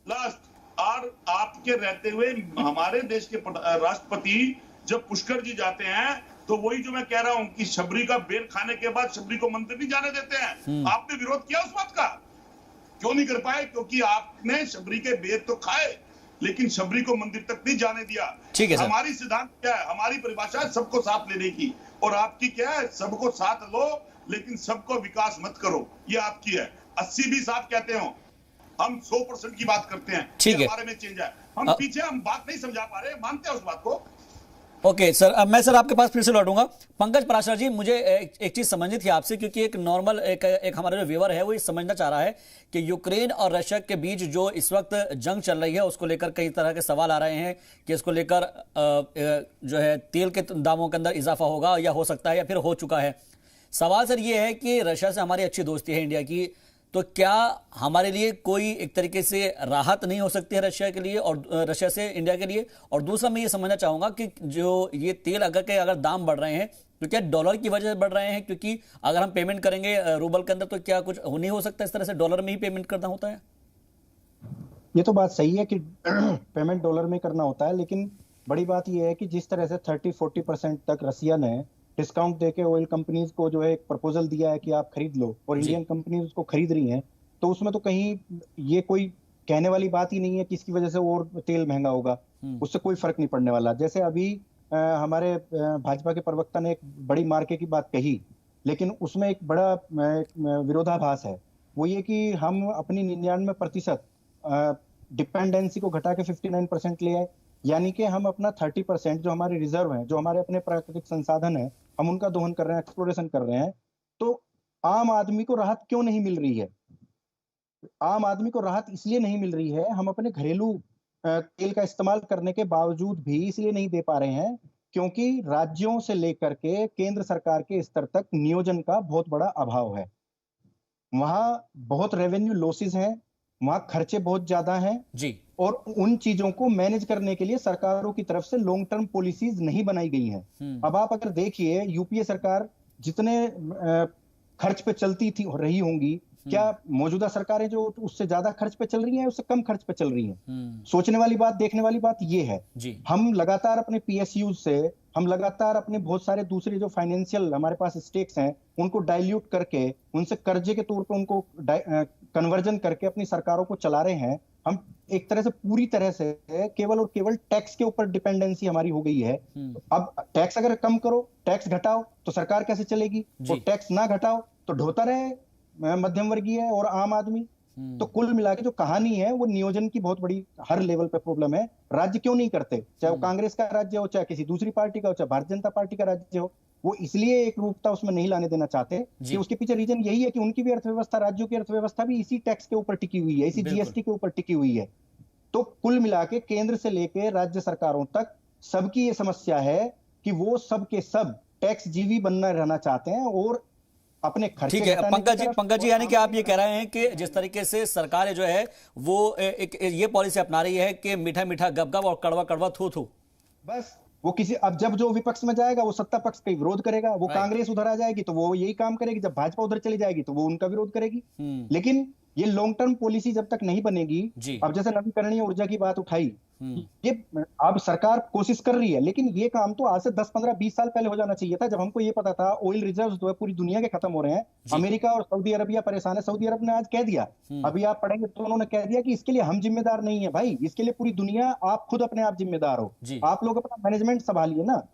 लास्ट, और आपके रहते हुए हमारे देश के राष्ट्रपति जब पुष्कर जी जाते हैं तो वही जो मैं कह रहा हूं कि शबरी का बेर खाने के बाद शबरी को मंदिर नहीं जाने देते हैं। आपने विरोध किया उस बात का, क्यों नहीं कर पाए? क्योंकि आपने शबरी के बेर तो खाए लेकिन शबरी को मंदिर तक नहीं जाने दिया। ठीक है सर। हमारी सिद्धांत क्या है, हमारी परिभाषा है सबको साथ लेने की, और आपकी क्या है? सबको साथ लो लेकिन सबको विकास मत करो, ये आपकी है। 80-20 आप कहते हो, हम 100% की बात करते हैं। ठीक है, हमारे में चेंज है, हम पीछे, हम बात नहीं समझा पा रहे, मानते हैं उस बात को। ओके सर, अब मैं सर आपके पास फिर से लौटूंगा। पंकज पराशर जी, मुझे एक चीज समझनी थी आपसे, क्योंकि एक नॉर्मल एक हमारा जो व्यूअर है वो ये समझना चाह रहा है कि यूक्रेन और रशिया के बीच जो इस वक्त जंग चल रही है उसको लेकर कई तरह के सवाल आ रहे हैं कि इसको लेकर जो है तेल के दामों के अंदर इजाफा होगा या हो सकता है या फिर हो चुका है। सवाल सर ये है कि रशिया से हमारी अच्छी दोस्ती है इंडिया की, तो क्या हमारे लिए कोई एक तरीके से राहत नहीं हो सकती है रशिया के लिए और रशिया से इंडिया के लिए? और दूसरा मैं ये समझना चाहूंगा कि जो ये तेल अगर दाम बढ़ रहे हैं तो क्या डॉलर की वजह से बढ़ रहे हैं? क्योंकि अगर हम पेमेंट करेंगे रूबल के अंदर तो क्या कुछ नहीं हो सकता इस तरह से डॉलर में ही पेमेंट करना होता है? ये तो बात सही है कि पेमेंट डॉलर में करना होता है, लेकिन बड़ी बात यह है कि जिस तरह से 30-40% तक रसिया ने डिस्काउंट देके ऑयल कंपनीज को जो है एक प्रपोजल दिया है कि आप खरीद लो, और इंडियन कंपनीज उसको खरीद रही हैं, तो उसमें तो कहीं ये कोई कहने वाली बात ही नहीं है कि इसकी वजह से और तेल महंगा होगा। उससे कोई फर्क नहीं पड़ने वाला। जैसे अभी हमारे भाजपा के प्रवक्ता ने एक बड़ी मार्के की बात कही, लेकिन उसमें एक बड़ा विरोधाभास है। वो ये कि हम अपनी 99% डिपेंडेंसी को घटा के 59% ले आए, यानी कि हम अपना 30% जो हमारे रिजर्व हैं, जो हमारे अपने प्राकृतिक संसाधन हैं, हम उनका दोहन कर रहे हैं, एक्सप्लोरेशन कर रहे हैं। तो आम आदमी को राहत क्यों नहीं मिल रही है? आम आदमी को राहत इसलिए नहीं मिल रही है, हम अपने घरेलू तेल का इस्तेमाल करने के बावजूद भी इसलिए नहीं दे पा रहे हैं क्योंकि राज्यों से लेकर के केंद्र सरकार के स्तर तक नियोजन का बहुत बड़ा अभाव है। वहां बहुत रेवेन्यू लॉसेस हैं, वहां खर्चे बहुत ज्यादा हैं जी, और उन चीजों को मैनेज करने के लिए सरकारों की तरफ से लॉन्ग टर्म पॉलिसीज नहीं बनाई गई हैं। अब आप अगर देखिए, यूपीए सरकार जितने खर्च पे चलती थी रही होंगी, क्या मौजूदा सरकारें जो उससे ज्यादा खर्च पे चल रही हैं, उससे कम खर्च पे चल रही हैं? सोचने वाली बात, देखने वाली बात ये है जी। हम लगातार अपने पीएसयू से, हम लगातार अपने बहुत सारे दूसरे जो फाइनेंशियल हमारे पास स्टेक्स हैं, उनको डाइल्यूट करके, उनसे कर्जे के तौर पे उनको कन्वर्जन करके अपनी सरकारों को चला रहे हैं। हम एक तरह से पूरी तरह से केवल और केवल टैक्स के ऊपर डिपेंडेंसी हमारी हो गई है। अब टैक्स अगर कम करो, टैक्स घटाओ तो सरकार कैसे चलेगी? और टैक्स ना घटाओ तो ढोता रहे मध्यम वर्गीय और आम आदमी। तो कुल मिला के जो कहानी है वो नियोजन की बहुत बड़ी हर लेवल पे प्रॉब्लम है। राज्य क्यों नहीं करते, चाहे वो कांग्रेस का राज्य हो, चाहे किसी दूसरी पार्टी का हो, चाहे भारतीय जनता पार्टी का राज्य हो, वो इसलिए एक रूपता उसमें नहीं लाने देना चाहते कि उसके पीछे रीजन यही है कि उनकी भी अर्थव्यवस्था, राज्यों की अर्थव्यवस्था भी इसी टैक्स के ऊपर टिकी हुई है, इसी जीएसटी के ऊपर टिकी हुई है। तो कुल मिला के केंद्र से लेके राज्य सरकारों तक सबकी ये समस्या है कि वो सब के सब टैक्स जीवी बनना रहना चाहते हैं और अपने खर्चे। ठीक है पंकज जी, यानी कि आप ये कह रहे हैं कि जिस तरीके से सरकार जो है वो एक ये पॉलिसी अपना रही है कि मीठा मीठा गप गप और कड़वा कड़वा थू थू, बस वो किसी, अब जब जो विपक्ष में जाएगा वो सत्ता पक्ष का विरोध करेगा, वो कांग्रेस उधर आ जाएगी तो वो यही काम करेगी, जब भाजपा उधर चली जाएगी तो वो उनका विरोध करेगी। लेकिन ये लॉन्ग टर्म पॉलिसी जब तक नहीं बनेगी, अब जैसे नवीकरणीय ऊर्जा की बात उठाई, ये अब सरकार कोशिश कर रही है, लेकिन ये काम तो आज से 10, 15, 20 साल पहले हो जाना चाहिए था, जब हमको ये पता था ऑयल रिजर्व्स जो है पूरी दुनिया के खत्म हो रहे हैं। अमेरिका और सऊदी अरबिया परेशान है। सऊदी अरब ने आज कह दिया, अभी आप पढ़ेंगे तो उन्होंने कह दिया कि इसके लिए हम जिम्मेदार नहीं है भाई, इसके लिए पूरी दुनिया, आप खुद अपने आप जिम्मेदार हो, आप लोग अपना मैनेजमेंट संभालिए ना।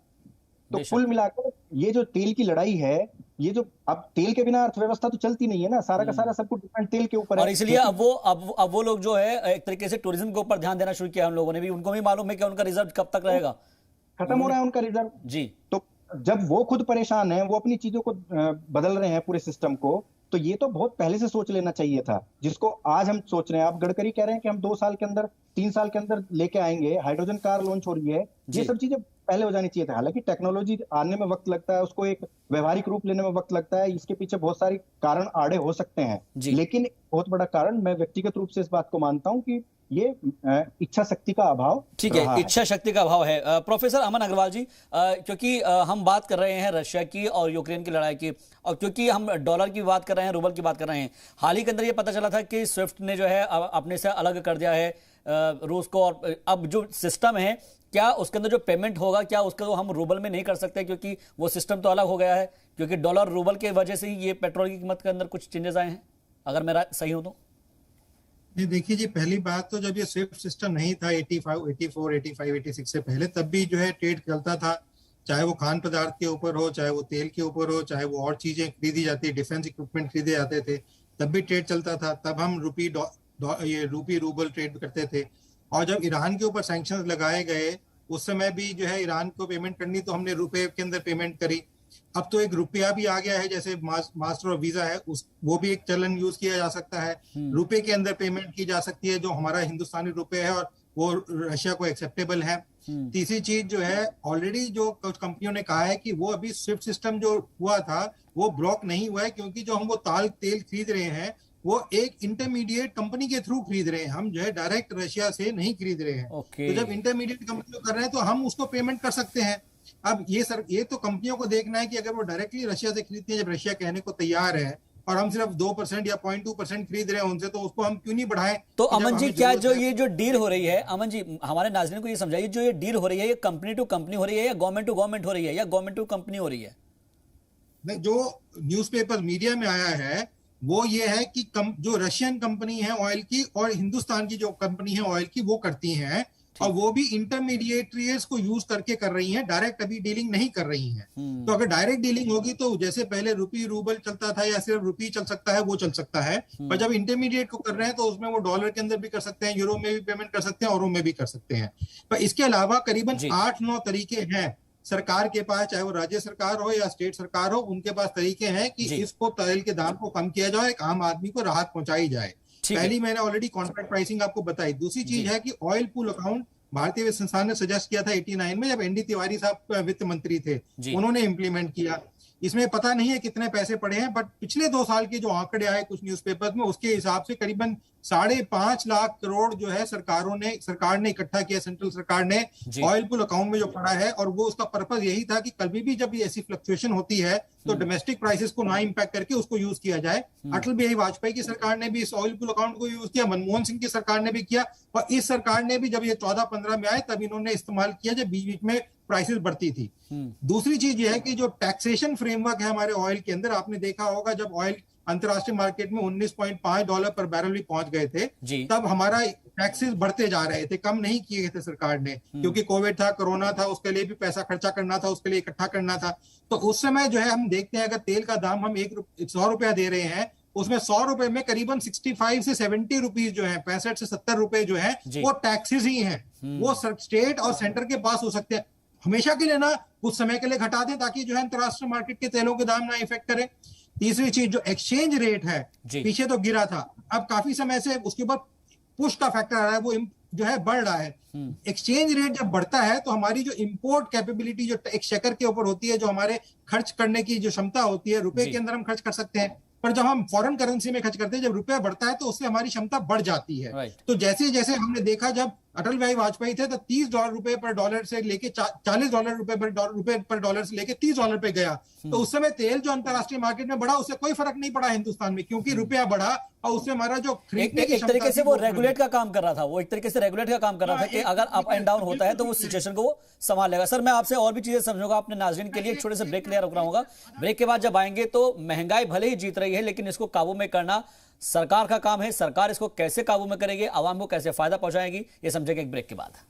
तो कुल मिलाकर ये जो तेल की लड़ाई है, ये जो अब तेल के बिना अर्थव्यवस्था तो चलती नहीं है ना, सारा का सारा सब कुछ डिपेंड तेल के ऊपर है। और इसलिए अब वो लोग जो है एक तरीके से टूरिज्म के ऊपर ध्यान देना शुरू किया उन लोगों ने भी, उनको भी मालूम है कि उनका रिजर्व कब तक रहेगा, खत्म हो रहा है उनका रिजर्व जी। तो जब वो खुद परेशान है, वो अपनी चीजों को बदल रहे हैं पूरे सिस्टम को, तो ये तो बहुत पहले से सोच लेना चाहिए था, जिसको आज हम सोच रहे हैं। आप गडकरी कह रहे हैं कि हम 2 साल के अंदर, 3 साल के अंदर लेके आएंगे, हाइड्रोजन कार लॉन्च हो रही है, ये सब चीजें पहले हो जानी चाहिए था। हालांकि टेक्नोलॉजी आने में वक्त लगता है, उसको एक व्यवहारिक रूप लेने में वक्त लगता है, इसके पीछे बहुत सारे कारण आड़े हो सकते हैं, लेकिन बहुत बड़ा कारण मैं व्यक्तिगत रूप से इस बात को मानता हूं कि ये इच्छा शक्ति का अभाव। ठीक है, इच्छा शक्ति का अभाव है। प्रोफेसर अमन अग्रवाल जी, क्योंकि हम बात कर रहे हैं रशिया की और यूक्रेन की लड़ाई की, और क्योंकि हम डॉलर की बात कर रहे हैं, रूबल की बात कर रहे हैं, हाल ही के अंदर ये पता चला था कि स्विफ्ट ने जो है अपने से अलग कर दिया है रूस को, और अब जो सिस्टम है, क्या उसके अंदर जो पेमेंट होगा, क्या उसका तो हम रूबल में नहीं कर सकते क्योंकि वो सिस्टम तो अलग हो गया है, क्योंकि डॉलर रूबल के वजह से ही ये पेट्रोल की कीमत के अंदर कुछ चेंजेस आए हैं, अगर मेरा सही हो तो? ये देखिए जी, पहली बात तो जब ये स्विफ्ट सिस्टम नहीं था 84, 85, 86 से पहले, तब भी जो है ट्रेड चलता था, चाहे वो खान पदार्थ के ऊपर हो, चाहे वो तेल के ऊपर हो, चाहे वो और चीजें खरीदी जाती, डिफेंस इक्विपमेंट खरीदे जाते थे, तब भी ट्रेड चलता था। तब हम रूपी रूबल ट्रेड करते थे। और जब ईरान के ऊपर सैंक्शंस लगाए गए, उस समय भी जो है ईरान को पेमेंट करनी तो हमने रुपए के अंदर पेमेंट करी। अब तो एक रुपया भी आ गया है, जैसे मास्टर और वीजा है, वो भी एक चलन यूज किया जा सकता है, रुपए के अंदर पेमेंट की जा सकती है, जो हमारा हिंदुस्तानी रुपए है और वो रशिया को एक्सेप्टेबल है। तीसरी चीज जो है, ऑलरेडी जो कुछ कंपनियों ने कहा है कि वो अभी स्विफ्ट सिस्टम जो हुआ था वो ब्लॉक नहीं हुआ है, क्योंकि जो हम वो तेल खरीद रहे हैं वो एक इंटरमीडिएट कंपनी के थ्रू खरीद रहे हैं, हम जो है डायरेक्ट रशिया से नहीं खरीद रहे हैं। तो जब इंटरमीडिएट कंपनी कर रहे हैं तो हम उसको पेमेंट कर सकते हैं। अब ये तो कंपनियों को देखना है कि अगर वो डायरेक्टली रशिया से खरीदती है, जब रशिया कहने को तैयार है और हम सिर्फ 2% या 0.2% खरीद रहे हैं उनसे, तो उसको हम क्यों नहीं बढ़ाएं? तो अमन जी, क्या जो ये जो डील हो रही है, अमन जी हमारे नाज़रीन को ये समझाइए, जो ये डील हो रही है, ये कंपनी टू कंपनी हो रही है या गवर्नमेंट टू गवर्नमेंट हो रही है या गवर्नमेंट टू कंपनी हो रही है? जो न्यूज़पेपर मीडिया में आया है वो ये है कि जो रशियन कंपनी है ऑयल की और हिंदुस्तान की जो कंपनी है ऑयल की, वो करती हैं, और वो भी इंटरमीडिएटरीज को यूज करके कर रही हैं, डायरेक्ट अभी डीलिंग नहीं कर रही हैं। तो अगर डायरेक्ट डीलिंग होगी तो जैसे पहले रुपी रूबल चलता था या सिर्फ रुपी चल सकता है, वो चल सकता है। पर जब इंटरमीडिएट को कर रहे हैं तो उसमें वो डॉलर के अंदर भी कर सकते हैं, यूरो में भी पेमेंट कर सकते हैं, औरों में भी कर सकते हैं। पर इसके अलावा करीबन 8-9 तरीके हैं सरकार के पास, चाहे वो राज्य सरकार हो या स्टेट सरकार हो, उनके पास तरीके हैं कि इसको तेल के दाम को कम किया जाए, एक आम आदमी को राहत पहुंचाई जाए। पहली मैंने ऑलरेडी कॉन्ट्रैक्ट प्राइसिंग आपको बताई। दूसरी चीज है कि ऑयल पूल अकाउंट भारतीय वित्त संस्थान ने सजेस्ट किया था 89 में, जब एनडी तिवारी साहब वित्त मंत्री थे, उन्होंने इंप्लीमेंट किया। इसमें पता नहीं है कितने पैसे पड़े हैं, बट पिछले 2 साल के जो आंकड़े आए कुछ न्यूज़पेपर्स में, उसके हिसाब से करीबन 5.5 लाख करोड़ जो है सरकार ने इकट्ठा किया, सेंट्रल सरकार ने ऑयल पुल अकाउंट में जो पड़ा है। और वो उसका पर्पस यही था कि कभी भी जब ऐसी फ्लक्चुएशन होती है तो डोमेस्टिक प्राइसेस को ना इम्पैक्ट करके उसको यूज किया जाए। अटल बिहारी वाजपेयी की सरकार ने भी इस ऑयल पुल अकाउंट को यूज किया, मनमोहन सिंह की सरकार ने भी किया, और इस सरकार ने भी जब ये 14-15 में आए तब इन्होंने इस्तेमाल किया, जब बीच बीच में प्राइसेस बढ़ती थी। दूसरी चीज ये है कि जो टैक्सेशन फ्रेमवर्क है हमारे ऑयल के अंदर, आपने देखा होगा जब ऑयल अंतरराष्ट्रीय मार्केट में $19.5 पर बैरल भी पहुंच गए थे, तब हमारा टैक्सेस बढ़ते जा रहे थे, कम नहीं किए गए थे सरकार ने, क्योंकि कोविड था, कोरोना था, उसके लिए भी पैसा खर्चा करना था, उसके लिए इकट्ठा करना था। तो उस समय जो है हम देखते हैं, अगर तेल का दाम हम 100 रुपया दे रहे हैं, उसमें 100 रुपए में करीबन 65 से 70 रुपीज जो है, 65 से 70 रुपए जो है वो टैक्सेस ही हैं। वो स्टेट और सेंटर के पास हो सकते हैं। हमेशा के लिए ना, कुछ समय के लिए घटा दें ताकि जो है अंतरराष्ट्रीय मार्केट के तेलों के दाम ना इफेक्ट करें। तीसरी चीज, जो एक्सचेंज रेट है, पीछे तो गिरा था, अब काफी समय से उसके ऊपर पुश का फैक्टर आ रहा है, वो जो है बढ़ रहा है। एक्सचेंज रेट जब बढ़ता है तो हमारी जो इंपोर्ट कैपेबिलिटी जो एक शेकर के ऊपर होती है, जो हमारे खर्च करने की जो क्षमता होती है, रुपए के अंदर हम खर्च कर सकते हैं, पर जब हम फॉरेन करेंसी में खर्च करते हैं, जब रुपया बढ़ता है तो उससे हमारी क्षमता बढ़ जाती है। तो जैसे जैसे हमने देखा, जब अटल बिहारी वाजपेयी थे तो $30 पर डॉलर से लेके $40 पर डॉलर से लेके $30 पे गया, तो उस समय तेल जो अंतरराष्ट्रीय मार्केट में बढ़ा, उससे कोई फर्क नहीं पड़ा हिंदुस्तान में, क्योंकि रुपया बढ़ा और उससे हमारा जो एक तरीके से वो रेगुलेट का काम कर रहा था, वो एक तरीके से रेगुलेट का काम कर रहा था कि अगर अप एंड डाउन होता है तो वो सिचुएशन को वो संभाल लेगा। सर, मैं आपसे और भी चीजें समझूंगा, अपने नाजरीन के लिए एक छोटे से ब्रेक ले रुक रहा हूँ। ब्रेक के बाद जब आएंगे तो महंगाई भले ही जीत रही है, लेकिन इसको काबू में करना सरकार का काम है। सरकार इसको कैसे काबू में करेगी, आवाम को कैसे फायदा पहुंचाएगी, ये समझेंगे एक ब्रेक के बाद।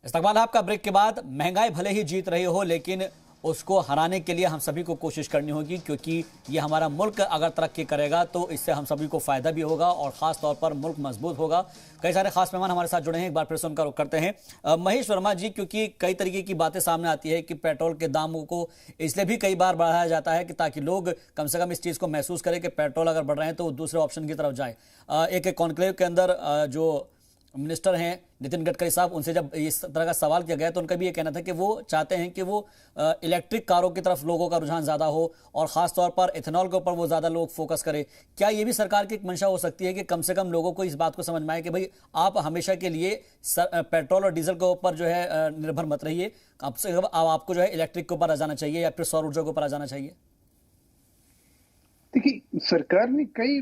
इस्तकबाल आपका ब्रेक के बाद। महंगाई भले ही जीत रही हो, लेकिन उसको हराने के लिए हम सभी को कोशिश करनी होगी, क्योंकि ये हमारा मुल्क अगर तरक्की करेगा तो इससे हम सभी को फायदा भी होगा और खास तौर पर मुल्क मजबूत होगा। कई सारे खास मेहमान हमारे साथ जुड़े हैं, एक बार फिर से उनका रुख करते हैं। महेश वर्मा जी, क्योंकि कई तरीके की बातें सामने आती है कि पेट्रोल के दामों को इसलिए भी कई बार बढ़ाया जाता है कि ताकि लोग कम से कम इस चीज़ को महसूस करें कि पेट्रोल अगर बढ़ रहे हैं तो दूसरे ऑप्शन की तरफ जाए। एक कॉन्क्लेव के अंदर जो मिनिस्टर हैं नितिन गडकरी साहब, उनसे जब इस तरह का सवाल किया गया तो उनका भी ये कहना था कि वो चाहते हैं कि वो इलेक्ट्रिक कारों की तरफ लोगों का रुझान ज़्यादा हो और ख़ास तौर पर इथेनॉल के ऊपर वो ज़्यादा लोग फोकस करें। क्या ये भी सरकार की एक मंशा हो सकती है कि कम से कम लोगों को इस बात को समझ में आए कि भाई आप हमेशा के लिए पेट्रोल और डीजल के ऊपर जो है निर्भर मत रहिए, कम से कम आपको जो है इलेक्ट्रिक के ऊपर आ जाना चाहिए या फिर सौर ऊर्जा के ऊपर आ जाना चाहिए? देखिए, सरकार ने कई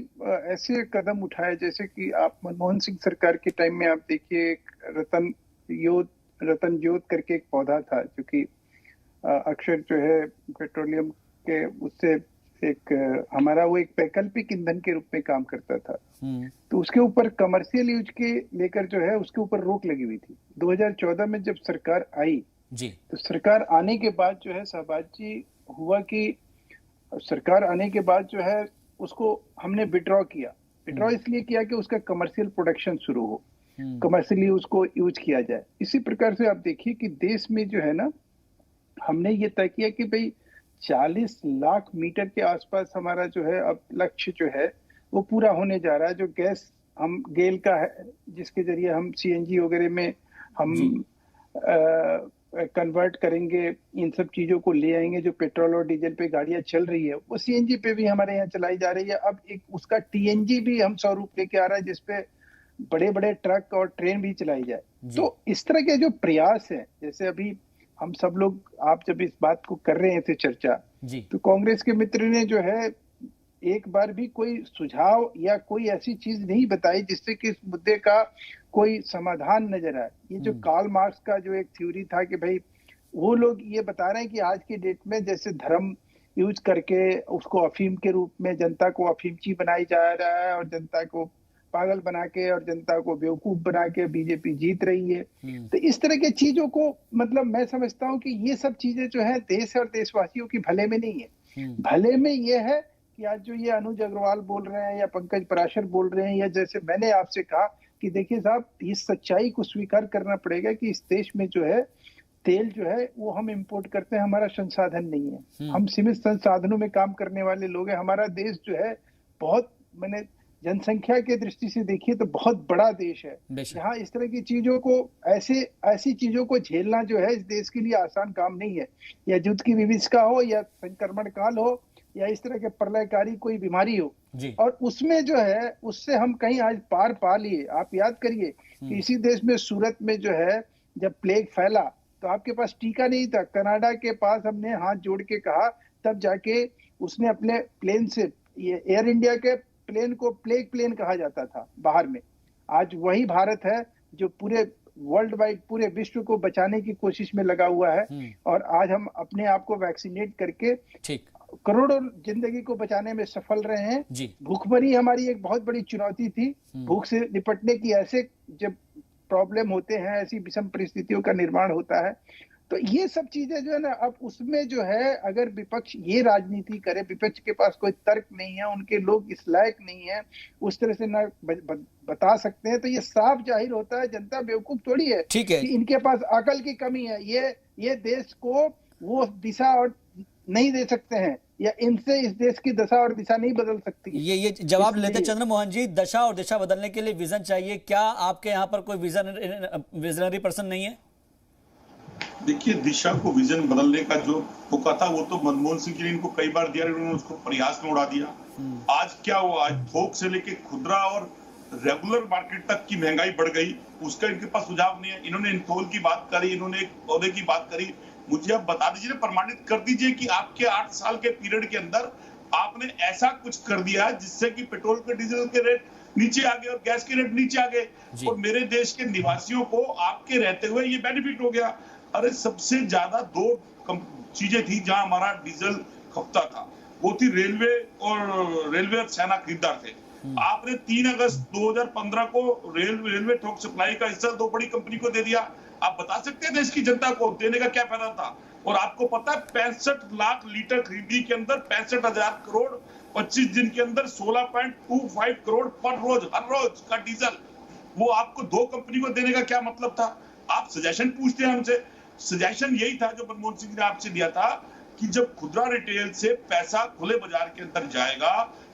ऐसे कदम उठाए, जैसे कि आप मनमोहन सिंह सरकार के टाइम में आप देखिए, रतन रतनजोत करके एक पौधा था जो कि अक्सर जो है पेट्रोलियम के उससे एक हमारा वो एक वैकल्पिक ईंधन के रूप में काम करता था। तो उसके ऊपर कमर्शियल यूज के लेकर जो है उसके ऊपर रोक लगी हुई थी। 2014 में जब सरकार आई जी, तो सरकार आने के बाद जो है शहबाज जी हुआ कि सरकार आने के बाद जो है उसको हमने विड्रॉ किया। विड्रॉ इसलिए किया कि उसका कमर्शियल प्रोडक्शन शुरू हो, कमर्शियली उसको यूज किया जाए। इसी प्रकार से आप देखिए कि देश में जो है ना हमने ये तय किया कि भाई 40 लाख मीटर के आसपास हमारा जो है अब लक्ष्य जो है वो पूरा होने जा रहा है। जो गैस हम गेल का है जिसके जरिए हम सीएनजी वगैरह में हम कन्वर्ट करेंगे, इन सब चीजों को ले आएंगे। जो पेट्रोल और डीजल पे गाड़ियां चल रही है वो सीएनजी पे भी हमारे यहाँ चलाई जा रही है। अब एक उसका टीएनजी भी हम स्वरूप लेके आ रहा है जिसपे बड़े बड़े ट्रक और ट्रेन भी चलाई जाए। तो इस तरह के जो प्रयास है, जैसे अभी हम सब लोग आप जब इस बात को कर रहे थे चर्चा, तो कांग्रेस के मित्र ने जो है एक बार भी कोई सुझाव या कोई ऐसी चीज नहीं बताई जिससे कि इस मुद्दे का कोई समाधान नजर आए। ये जो कार्ल मार्क्स का जो एक थ्योरी था कि भाई वो लोग ये बता रहे हैं कि आज की डेट में जैसे धर्म यूज करके उसको अफीम के रूप में जनता को अफीमची बनाई जा रहा है और जनता को पागल बना के और जनता को बेवकूफ बना के बीजेपी जीत रही है। तो इस तरह की चीजों को मतलब मैं समझता हूँ कि ये सब चीजें जो है देश और देशवासियों की भले में नहीं है। भले में ये है कि आज जो ये अनुज अग्रवाल बोल रहे हैं या पंकज पराशर बोल रहे हैं या जैसे मैंने आपसे कहा कि देखिए साहब इस सच्चाई को स्वीकार करना पड़ेगा कि इस देश में जो है तेल जो है वो हम इंपोर्ट करते हैं, हमारा संसाधन नहीं है। हम सीमित संसाधनों में काम करने वाले लोग हैं। हमारा देश जो है बहुत मैंने जनसंख्या के दृष्टि से देखिए तो बहुत बड़ा देश है। यहाँ इस तरह की चीजों को ऐसी चीजों को झेलना जो है इस देश के लिए आसान काम नहीं है। या युद्ध की विभीषिका हो या संक्रमण काल हो या इस तरह के प्रलयकारी कोई बीमारी हो, और उसमें जो है उससे हम कहीं आज पार पा लिए। आप याद करिए कि इसी देश में सूरत में जो है जब प्लेग फैला तो आपके पास टीका नहीं था। कनाडा के पास हमने हाथ जोड़ के कहा, तब जाके उसने अपने प्लेन से, ये एयर इंडिया के प्लेन को प्लेग प्लेन कहा जाता था बाहर में। आज वही भारत है जो पूरे वर्ल्ड वाइड पूरे विश्व को बचाने की कोशिश में लगा हुआ है। और आज हम अपने आप को वैक्सीनेट करके करोड़ों जिंदगी को बचाने में सफल रहे हैं। भूखमरी हमारी एक बहुत बड़ी चुनौती थी। भूख से निपटने की ऐसे जब प्रॉब्लम होते हैं, ऐसी विषम परिस्थितियों का निर्माण होता है, तो ये सब चीजें जो है ना अब उसमें जो है अगर विपक्ष ये राजनीति करे, विपक्ष के पास कोई तर्क नहीं है, उनके लोग इस लायक नहीं है, उस तरह से ना बता सकते हैं, तो ये साफ जाहिर होता है जनता बेवकूफ थोड़ी है, ठीक है, कि इनके पास अकल की कमी है। ये देश को वो दिशा और नहीं दे सकते हैं या इनसे इस देश की दशा और दिशा नहीं बदल सकती। ये जवाब लेते चंद्र मोहन जी, दशा और दिशा बदलने के लिए विजन चाहिए। क्या आपके यहाँ पर कोई विजनरी पर्सन नहीं है? देखिए, दिशा को विजन बदलने का जो मौका था वो तो मनमोहन सिंह जी ने इनको कई बार दिया, उन्होंने उसको प्रयास में उड़ा दिया। आज क्या हुआ, आज थोक से लेके खुदरा और रेगुलर मार्केट तक की महंगाई बढ़ गई, उसका इनके पास सुझाव नहीं है। इन्होंने इंथोल की बात करी, इन्होंने एक पौधे की बात करी। मुझे आप बता दीजिए, प्रमाणित कर दीजिए कि आपके 8 साल के पीरियड के अंदर आपने ऐसा कुछ कर दिया जिससे कि पेट्रोल के डीजल के रेट नीचे आ गए और गैस के रेट नीचे आ गए और मेरे देश के निवासियों को आपके रहते हुए ये बेनिफिट हो गया। अरे सबसे ज्यादा 2 चीजें थी जहां हमारा डीजल खपता था, वो थी रेलवे और सेना खरीदार थे। आपने 3 अगस्त 2015 को रेलवे थोक सप्लाई का हिस्सा 2 बड़ी कंपनी को दे दिया। आप बता सकते हैं देश की जनता को देने का क्या फायदा था? और आपको पता है 65 लाख लीटर खरीदी के अंदर 65,000 करोड़ 25 दिन के अंदर 16.25 करोड़ पर रोज हर रोज का डीजल, वो आपको 2 कंपनी को देने का क्या मतलब था? आप सजेशन पूछते हैं हमसे। सजेशन यही था जो मनमोहन सिंह ने आपसे दिया था कि जब खुदरा रिटेल से पैसा खुले बाजार के अंदर जाएगा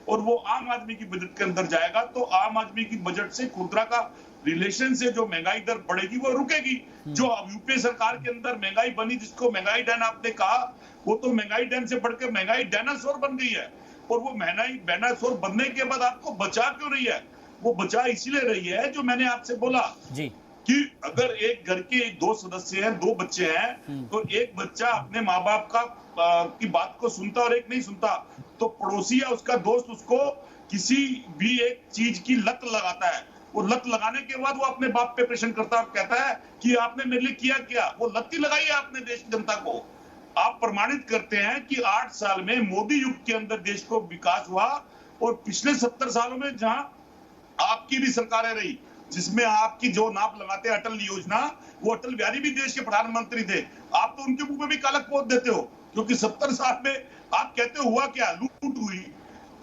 और वो आम आदमी की बजट के अंदर जाएगा तो आम आदमी की बजट से खुदरा का रिलेशन से जो महंगाई दर बढ़ेगी वो रुकेगी। जो यूपीए सरकार के अंदर महंगाई बनी, जिसको महंगाई डैन आपने कहा, वो तो महंगाई डैन से बढ़कर महंगाई डायनासोर बन गई है। और वो महंगाई डायनासोर बनने के बाद आपको बचा क्यों रही है? वो बचा इसलिए रही है जो मैंने आपसे बोला जी, कि अगर एक घर के 2 सदस्य हैं, 2 बच्चे हैं, तो एक बच्चा अपने माँ बाप की बात को सुनता और एक नहीं सुनता, तो पड़ोसी या उसका दोस्त उसको किसी भी एक चीज की लत लगाता है वो लत लगाने के बाद वो अपने बाप पे प्रेशर करता है और कहता है कि आपने मेरे लिए किया क्या। वो लत ही लगाई है आपने देश की जनता को। आप प्रमाणित करते हैं कि 8 साल में मोदी युग के अंदर देश को विकास हुआ, और पिछले 70 सालों में जहां आपकी भी सरकारें रही, जिसमें आपकी जो नाप लगाते हैं अटल योजना, वो अटल बिहारी भी देश के प्रधानमंत्री थे। आप तो उनके मुंह में भी कालक पोत देते हो, क्योंकि 70 साल में आप कहते हो हुआ क्या, लूट हुई।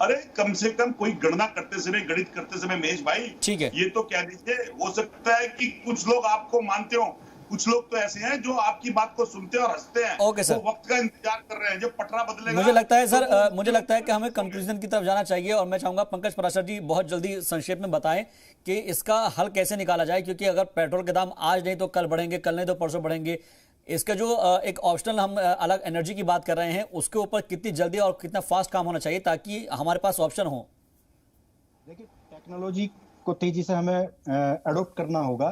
अरे कम से कम कोई गणना करते समय, गणित करते समय महेश भाई, ठीक है, ये तो कह दीजिए। हो सकता है कि कुछ लोग आपको मानते हो, कुछ लोग तो ऐसे हैं जो आपकी बात को सुनते हैं और हंसते हैं। ओके सर, वो वक्त का इंतजार कर रहे हैं जब पटरा बदलेगा। मुझे लगता है सर, मुझे लगता है कि हमें कंक्लूजन की तरफ जाना चाहिए, और मैं चाहूंगा पंकज पराशर जी बहुत जल्दी संक्षेप में बताएं कि इसका हल कैसे निकाला जाए, क्योंकि अगर पेट्रोल के दाम आज नहीं तो कल बढ़ेंगे, कल नहीं तो परसों बढ़ेंगे। इसका जो एक ऑप्शनल हम अलग एनर्जी की बात कर रहे हैं, उसके ऊपर कितनी जल्दी और कितना फास्ट काम होना चाहिए ताकि हमारे पास ऑप्शन हो। देखिए, टेक्नोलॉजी को तेजी से हमें अडॉप्ट करना होगा।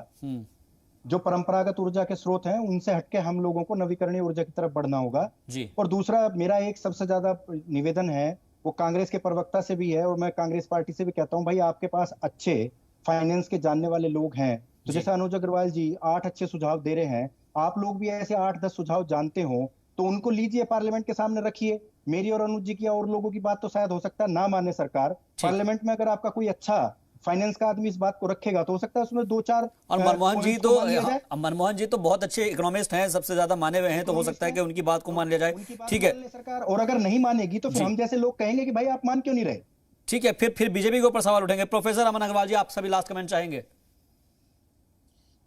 जो परंपरागत ऊर्जा के स्रोत हैं उनसे हटके हम लोगों को नवीकरणीय ऊर्जा की तरफ बढ़ना होगा जी। और दूसरा मेरा एक सबसे ज्यादा निवेदन है, वो कांग्रेस के प्रवक्ता से भी है और मैं कांग्रेस पार्टी से भी कहता हूं, भाई आपके पास अच्छे फाइनेंस के जानने वाले लोग हैं, तो जैसे अनुज अग्रवाल जी 8 अच्छे सुझाव दे रहे हैं, आप लोग भी ऐसे 8-10 सुझाव जानते हो तो उनको लीजिए, पार्लियामेंट के सामने रखिए। मेरी और अनुज जी की और लोगों की बात तो शायद हो सकता है ना माने सरकार, पार्लियामेंट में अगर आपका कोई अच्छा फाइनेंस का आदमी इस बात को रखेगा तो हो सकता है उसमें 2-4। और मनमोहन जी तो बहुत अच्छे इकोनॉमिस्ट हैं, सबसे ज्यादा माने हुए हैं, तो हो सकता है कि उनकी बात को मान लिया जाए। ठीक है सरकार, और अगर नहीं मानेगी तो फिर हम जैसे लोग कहेंगे कि भाई आप मान क्यों नहीं रहे। ठीक है, फिर बीजेपी के ऊपर सवाल उठेंगे। प्रोफेसर अमन अग्रवाल जी, आप सभी लास्ट कमेंट चाहेंगे।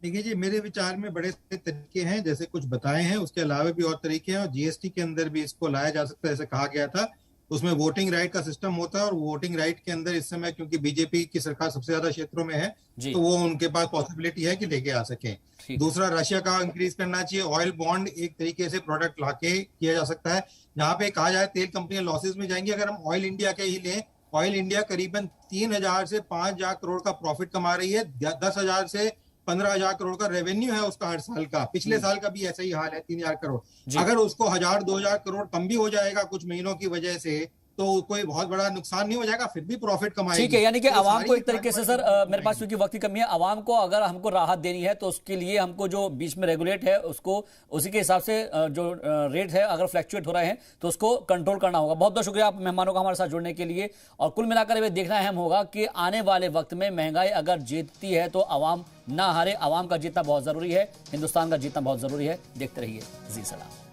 देखिए जी, मेरे विचार में बड़े से तरीके हैं, जैसे कुछ बताए हैं, उसके अलावा भी और तरीके हैं, और जीएसटी के अंदर भी इसको लाया जा सकता है। जैसे कहा गया था उसमें वोटिंग राइट का सिस्टम होता है, और वोटिंग राइट के अंदर इस समय क्योंकि बीजेपी की सरकार सबसे ज्यादा क्षेत्रों में है तो वो उनके पास पॉसिबिलिटी है कि लेके आ सके। दूसरा, रशिया का इंक्रीज करना चाहिए। ऑयल बॉन्ड एक तरीके से प्रोडक्ट लाके किया जा सकता है, जहां पे कहा जाए तेल कंपनियां लॉसेज में जाएंगी। अगर हम ऑयल इंडिया के ही लें, ऑयल इंडिया करीबन 3000 से 5000 करोड़ का प्रॉफिट कमा रही है, 10,000 से 15,000 करोड़ का रेवेन्यू है उसका हर साल का। पिछले साल का भी ऐसा ही हाल है, 3000 करोड़। अगर उसको 1000-2000 करोड़ कम भी हो जाएगा कुछ महीनों की वजह से तो कोई बहुत बड़ा नुकसान नहीं हो जाएगा, फिर भी प्रॉफिट कमाएगी। ठीक है, यानी कि आवाम को एक तरीके से सर, मेरे पास क्योंकि वक्त की कमी है, आवाम को अगर हमको राहत देनी है तो उसके लिए हमको जो बीच में रेगुलेट है उसको उसी के हिसाब से जो रेट है अगर फ्लैक्चुएट हो रहे हैं तो उसको कंट्रोल करना होगा। बहुत बहुत शुक्रिया आप मेहमानों का हमारे साथ जुड़ने के लिए। और कुल मिलाकर ये देखना अहम होगा कि आने वाले वक्त में महंगाई अगर जीतती है तो आवाम ना हारे। आवाम का जीतना बहुत जरूरी है, हिंदुस्तान का जीतना बहुत जरूरी है। देखते रहिए जी सलाम।